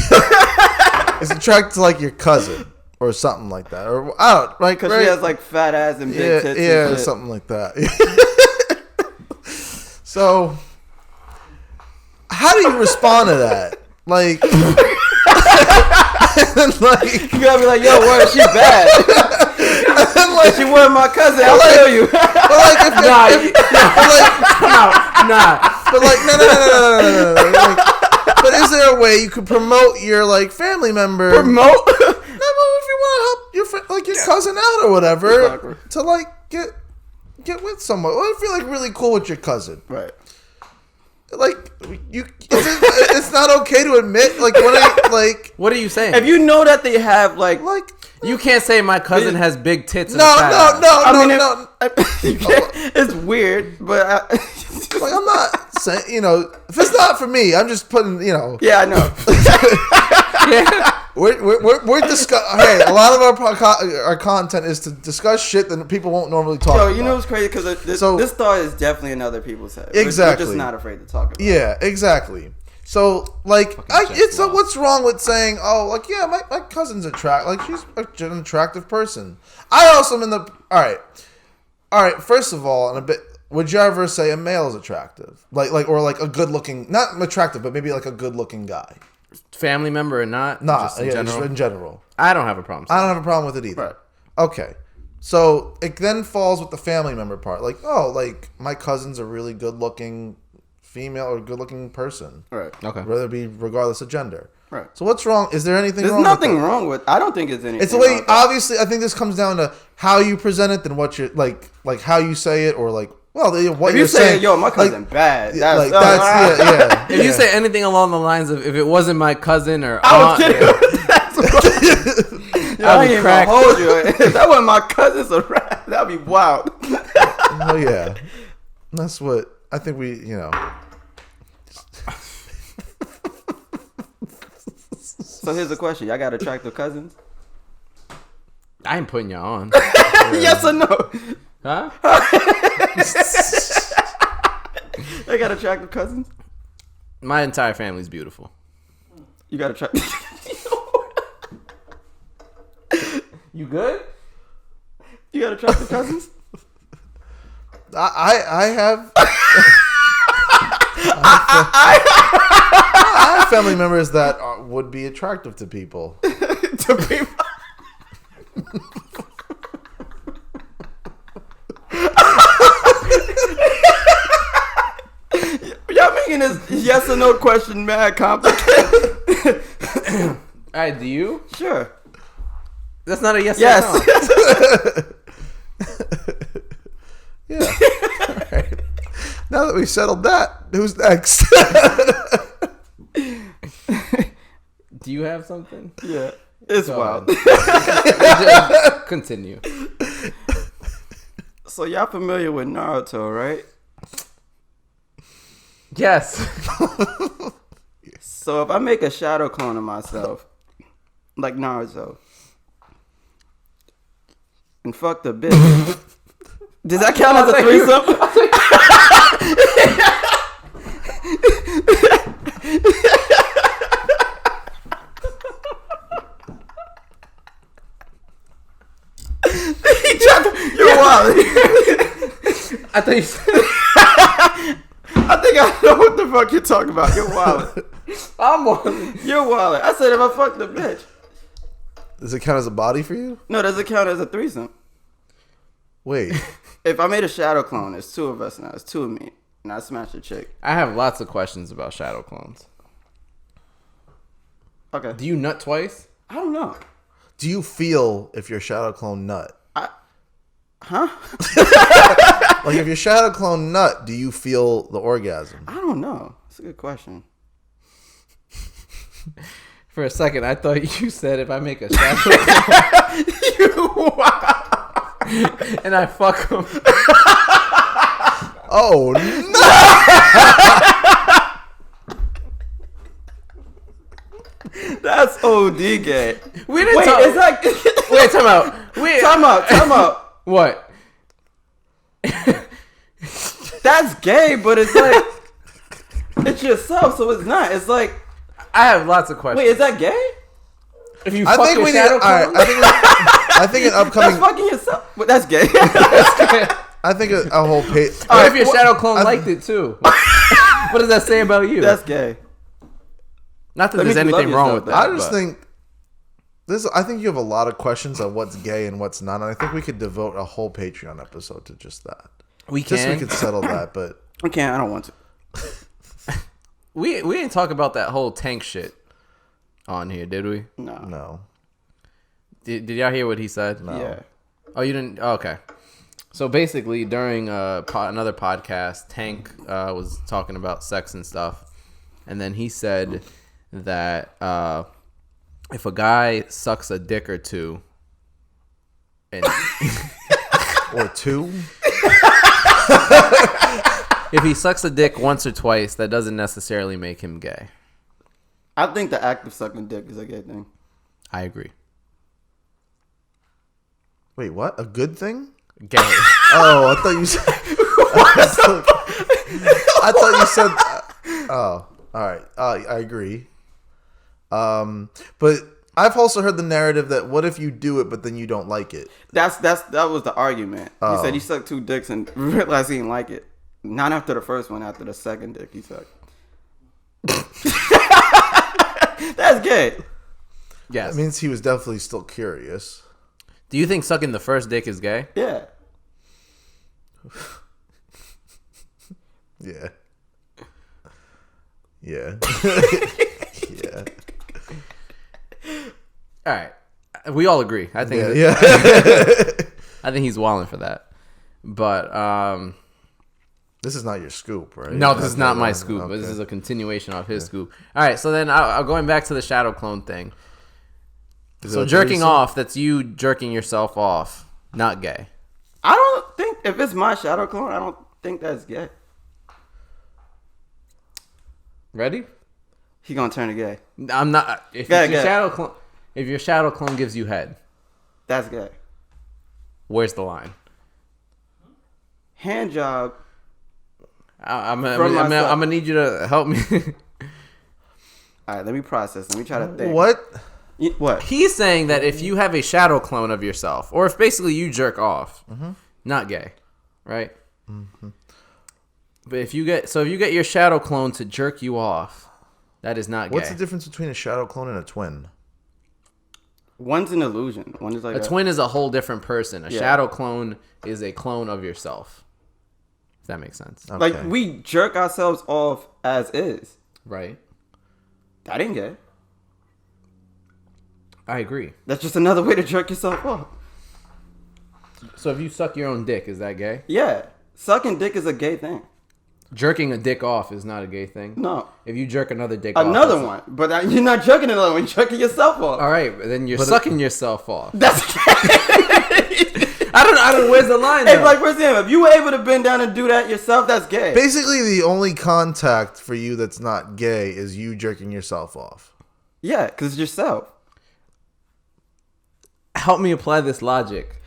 is attracted to like your cousin or something like that, or I don't like Because she has like fat ass and big tits. yeah, and shit. something like that. So, how do you respond to that? Like, like You gotta be like, yo, word, she bad. like, She was my cousin. I'll like- tell you. but like, if, Nah, nah. but like, no. Like, but is there a way you could promote your like family member? Promote. No, but if you want to help your like your cousin out or whatever, Exactly. to like get with someone. What if you're like really cool with your cousin? Right. Like it's not okay to admit like What are you saying? If you know that they have like You can't say my cousin has big tits. And no, a fat ass. you can't, it's weird, but like I'm not saying, if it's not for me, I'm just putting, yeah, I know. we're discussing. Hey, a lot of our content is to discuss shit that people won't normally talk about. You know what's crazy? Because this thought is definitely in other people's head. Exactly. We're just not afraid to talk about it. Yeah, exactly. So, like, what's wrong with saying, oh, like, yeah, my cousin's attractive. Like, she's an attractive person. I also am in the... All right, first of all, in a bit... Would you ever say a male is attractive? Or like a good-looking... Not attractive, but maybe like a good-looking guy. Family member or not? Nah, just in just in general. I don't have a problem. I don't have a problem with it either. Right. Okay. So, it then falls with the family member part. Like, oh, like, my cousin's a really good-looking female or good-looking person. Right. Okay. Whether it be regardless of gender. Right. So what's wrong? Is there anything There's wrong nothing with that? wrong with... I don't think it's anything It's the way, wrong with that. obviously, I think this comes down to how you present it than what you're, like how you say it or, like, well, what If you're you say, saying. yo, my cousin like, bad, that's that's If you say anything along the lines of, if it wasn't my cousin or I was aunt, kidding. That's what, I ain't even crack. gonna hold you. If that wasn't my cousin's a rat, that'd be wild. Oh, yeah. That's what, I think we, So here's the question. Y'all got attractive cousins? I ain't putting you on. Yes or no? Huh? They got attractive cousins? My entire family's beautiful. You got attractive... You good? You got attractive cousins? I have... I have family members that would be attractive to people. To people? Y'all making this yes or no question mad complicated. Alright, do you? Sure. That's not a yes Yes. or no. Yeah. All right. Now that we've settled that, who's next? Do you have something? Yeah. It's Go wild. Just continue. So y'all familiar with Naruto, right? Yes. So if I make a shadow clone of myself, like Naruto, and fucked a bitch, does that count as a threesome? You're wild. I thought you said. I think I know what the fuck you're talking about. You're wild. I'm on. You're wild. I said if I fucked a bitch. Does it count as a body for you? No, does it count as a threesome? Wait. If I made a shadow clone, there's two of us now. It's two of me. And I smashed a chick. I have lots of questions about shadow clones. Okay. Do you nut twice? I don't know. Do you feel if your shadow clone nut? Huh? Like if your shadow clone nut, do you feel the orgasm? I don't know. That's a good question. For a second, I thought you said if I make a shadow clone and I fuck him. Oh no! That's OD gay. We didn't Wait, talk. it's like Wait, time out. Time out. What? That's gay, but it's like it's yourself, so it's not. It's like I have lots of questions. wait, is that gay? If you I fuck think your we need. shadow clone, I think an upcoming. That's fucking yourself. But that's gay. I think a whole page. what if your shadow clone liked it too? What does that say about you? That's gay. Not that That there's means you love anything wrong yourself, with that. I just but- think this. I think you have a lot of questions on what's gay and what's not, and I think we could devote a whole Patreon episode to just that. we Just so can. we could settle that, but I can't. I don't want to. We didn't talk about that whole tank shit on here, did we? No. no. Did y'all hear what he said? No. Yeah. Oh, you didn't? Oh, okay. So basically, during another podcast, Tank was talking about sex and stuff, and then he said that if a guy sucks a dick or two, and Or two. if he sucks a dick once or twice, that doesn't necessarily make him gay. I think the act of sucking dick is a gay thing. I agree. Wait, what? A good thing? Gay. Oh, I thought you said. I thought you said. Oh, all right. I agree. But I've also heard the narrative that what if you do it, but then you don't like it? That was the argument. He Oh. said he sucked two dicks and realized he didn't like it. Not after the first one, after the second dick he sucked. That's gay. Yes. That means he was definitely still curious. Do you think sucking the first dick is gay? Yeah. Yeah. Yeah. Yeah. All right. We all agree. I think. Yeah. I think he's wilding for that. But This is not your scoop, right? no, this is not my scoop. Okay. This is a continuation of his scoop. All right. So then, I'll going back to the shadow clone thing. Is So it a jerking threesome? off, that's you jerking yourself off, not gay. I don't think if it's my shadow clone, I don't think that's gay. Ready? He gonna turn it gay. I'm not. If Go your ahead. shadow clone, if your shadow clone gives you head, That's gay. where's the line? Hand job. I'm From myself. gonna need you to help me. All right, let me process. Let me try to think. What? What? He's saying that if you have a shadow clone of yourself, or if basically you jerk off, not gay, right? But if you get your shadow clone to jerk you off, that is not gay. What's the difference between a shadow clone and a twin? One's an illusion. One is like A twin is a whole different person. A Yeah. shadow clone is a clone of yourself. If that makes sense. Okay. Like we jerk ourselves off as is. Right. That ain't gay. I agree. That's just another way to jerk yourself off. So if you suck your own dick, is that gay? Yeah. Sucking dick is a gay thing. Jerking a dick off is not a gay thing. No. If you jerk another dick off. Another that's- one. But you're not jerking another one. You're jerking yourself off. All right, then you're sucking yourself off. That's gay. I don't. Where's the line? Hey, though? like, where's him? If you were able to bend down and do that yourself, that's gay. Basically, the only contact for you that's not gay is you jerking yourself off. Yeah, because it's yourself. Help me apply this logic.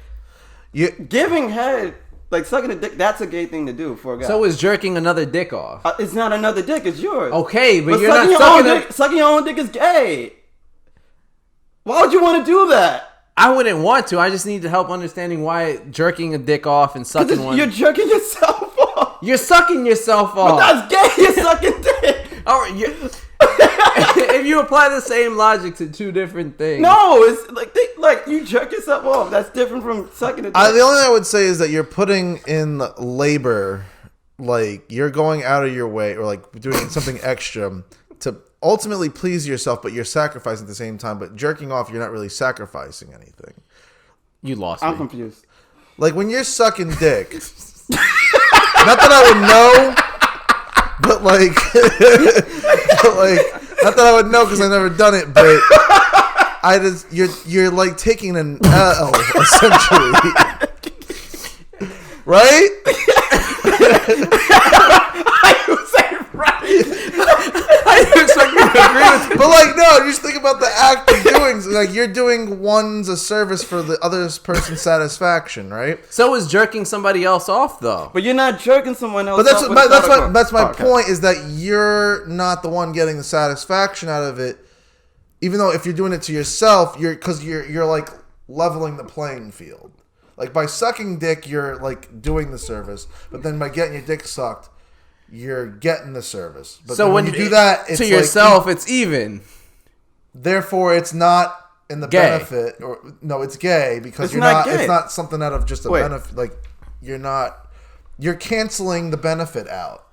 Giving head, like sucking a dick, that's a gay thing to do for a guy. So is jerking another dick off. It's not another dick, it's yours. Okay, but you're sucking not sucking dick. Sucking your own dick is gay. Why would you want to do that? I wouldn't want to. I just need help understanding why jerking a dick off and sucking one. You're jerking yourself off. You're sucking yourself off. But that's gay. You're sucking dick. All right, if you apply the same logic to two different things. No, it's like you jerk yourself off. That's different from sucking a dick. The only thing I would say is that you're putting in labor, like you're going out of your way or like doing something extra to ultimately please yourself, but you're sacrificing at the same time. But jerking off, you're not really sacrificing anything. You lost me. I'm confused. Like when you're sucking dick, not that I would know, but like, not that I would know because I've never done it, but I just you're like taking an L essentially, right? I expect you to agree with me. But like, no, just think about the act of doing. Like, you're doing one's a service for the other person's satisfaction, right? So is jerking somebody else off though. But you're not jerking someone else. But that's my okay. point is that you're not the one getting the satisfaction out of it. Even though if you're doing it to yourself, you're like leveling the playing field. Like by sucking dick, you're like doing the service, but then by getting your dick sucked, you're getting the service. But so when you do that, it's to like yourself, it's even. Therefore, it's not in the gay. Benefit, or no, it's gay because It's you're not not. gay. It's not something out of just a Wait. benefit. Like you're not. You're canceling the benefit out.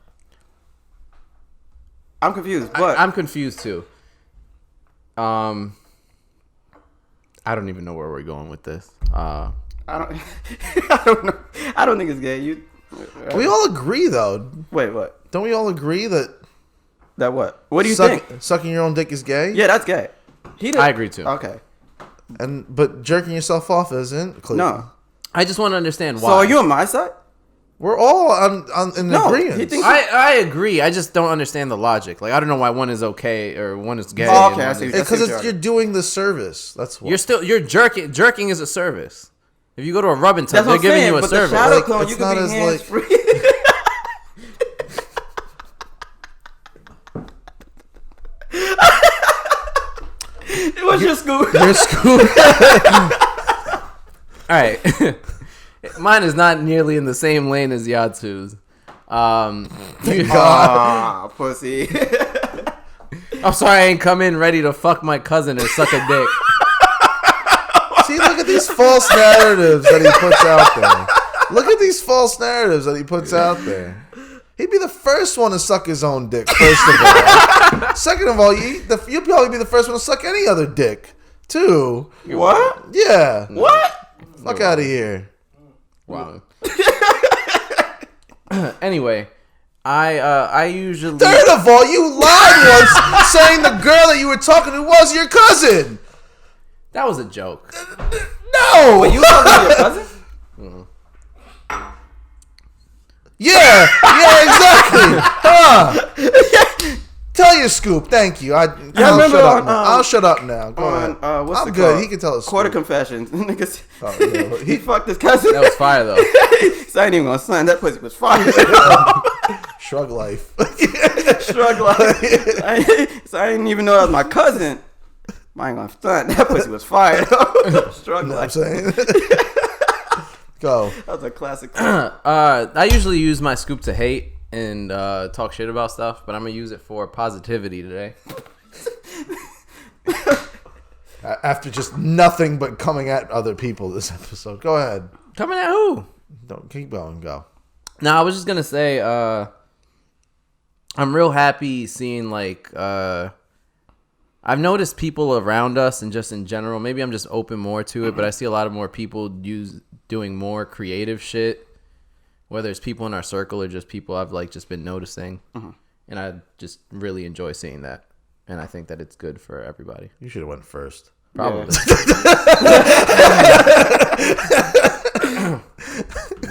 I'm confused. But I'm confused too. I don't even know where we're going with this. I don't. I don't know. I don't think it's gay. We all agree, though. Wait, what? Don't we all agree that What? What do you think? Sucking your own dick is gay? Yeah, that's gay. I agree too. Okay. But jerking yourself off isn't. Clearly. No. I just want to understand why. So are you on my side? We're all in agreement. he thinks- I agree. I just don't understand the logic. Like I don't know why one is okay or one is gay. Oh, and okay, I one see. is- Because you're doing the service. That's what. You're jerking. Jerking is a service. If you go to a rubbing tub, That's they're what I'm giving saying, you a but service. The shadow Like, clone, it's you not can be as, hands like- free. What's your scoop? Your scoop. All right. Mine is not nearly in the same lane as Yatsu's. Ah, pussy. I'm sorry I ain't come in ready to fuck my cousin and suck a dick. See, look at these false narratives that he puts out there. Look at these false narratives that he puts out there. He'd be the first one to suck his own dick, first of all. Second of all, you'll probably be the first one to suck any other dick, too. What? Yeah. What? Fuck out of here. Wow. Anyway, I usually. Third of all, you lied once saying the girl that you were talking to was your cousin. That was a joke. No. Wait, you talking to your cousin? Yeah, exactly. Tell your scoop. Thank you. I'll remember shut up on, now. I'll shut up now. Go ahead. What's I'm it good. called? He can tell us. Quarter confessions. Niggas, Oh, he fucked his cousin. That was fire though. So I ain't even gonna sign. That pussy was fire. Shrug life. Shrug life. So I didn't even know that was my cousin. I ain't gonna stunt. That pussy was fire. Shrug You know life. what I'm saying? Go. That was a classic. I usually use my scoop to hate and talk shit about stuff, but I'm gonna use it for positivity today. After just nothing but coming at other people this episode. Go ahead. Coming at who? Don't keep going. Go. No, I was just gonna say, I'm real happy seeing like I've noticed people around us and just in general. Maybe I'm just open more to it, but I see a lot of more people doing more creative shit. Whether it's people in our circle or just people I've like just been noticing, and I just really enjoy seeing that. And I think that it's good for everybody. You should have went first. Probably.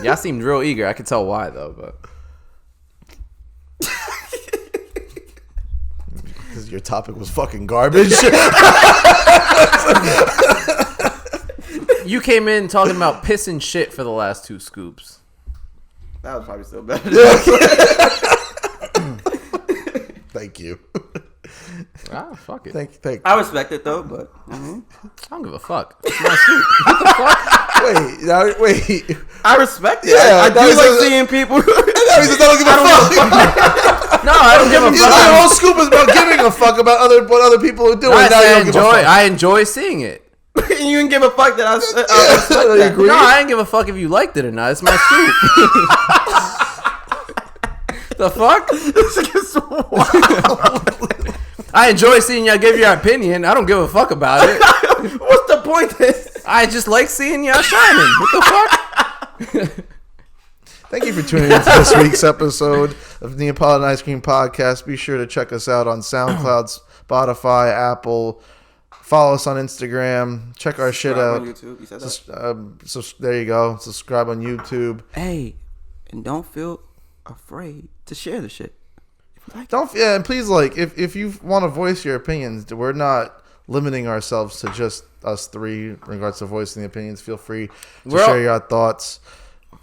Y'all seemed real eager. I could tell why though, but. Because your topic was fucking garbage. You came in talking about piss and shit for the last 2 scoops. That was probably still better. Thank you. Ah, fuck it. Thank you. I respect it though, but I don't give a fuck. It's my scoop. What the fuck? Wait. I respect it. Yeah, I do like seeing people. No, he says, I don't give a fuck. No, I don't give a You fuck. know, the whole scoop is about giving a fuck about what other people are doing. No, I Now you say don't give a fuck. I enjoy seeing it. You didn't give a fuck that I respect You that. agree? No, I didn't give a fuck if you liked it or not. It's my scoop. The fuck? This is wild. I enjoy seeing y'all give your opinion. I don't give a fuck about it. What's the point? I just like seeing y'all shining. What the fuck? Thank you for tuning in to this week's episode of the Neapolitan Ice Cream Podcast. Be sure to check us out on SoundCloud, Spotify, Apple. Follow us on Instagram. Check our shit out. On YouTube. You said that? So there you go. Subscribe on YouTube. Hey, and don't feel afraid to share the shit. And please, if you want to voice your opinions, we're not limiting ourselves to just us 3 in regards to voicing the opinions. Feel free to share your thoughts.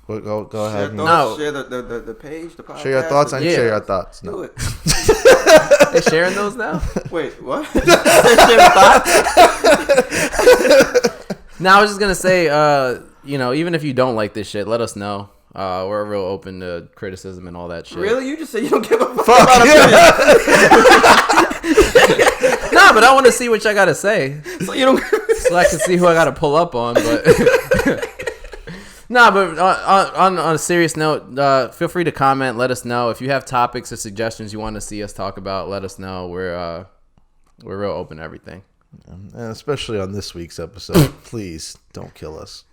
Go ahead. Share the page, the podcast. Share your thoughts and share your thoughts. Do it. They sharing those now? Wait, what? Share thoughts? Now I was just gonna say, even if you don't like this shit, let us know. We're real open to criticism and all that shit. Really? You just said you don't give a fuck Fuck about Nah, but I want to see what y'all gotta say, So you don't. so I can see who I gotta pull up on. But but on a serious note, feel free to comment. Let us know if you have topics or suggestions you want to see us talk about. Let us know. We're real open to everything. And especially on this week's episode, please don't kill us.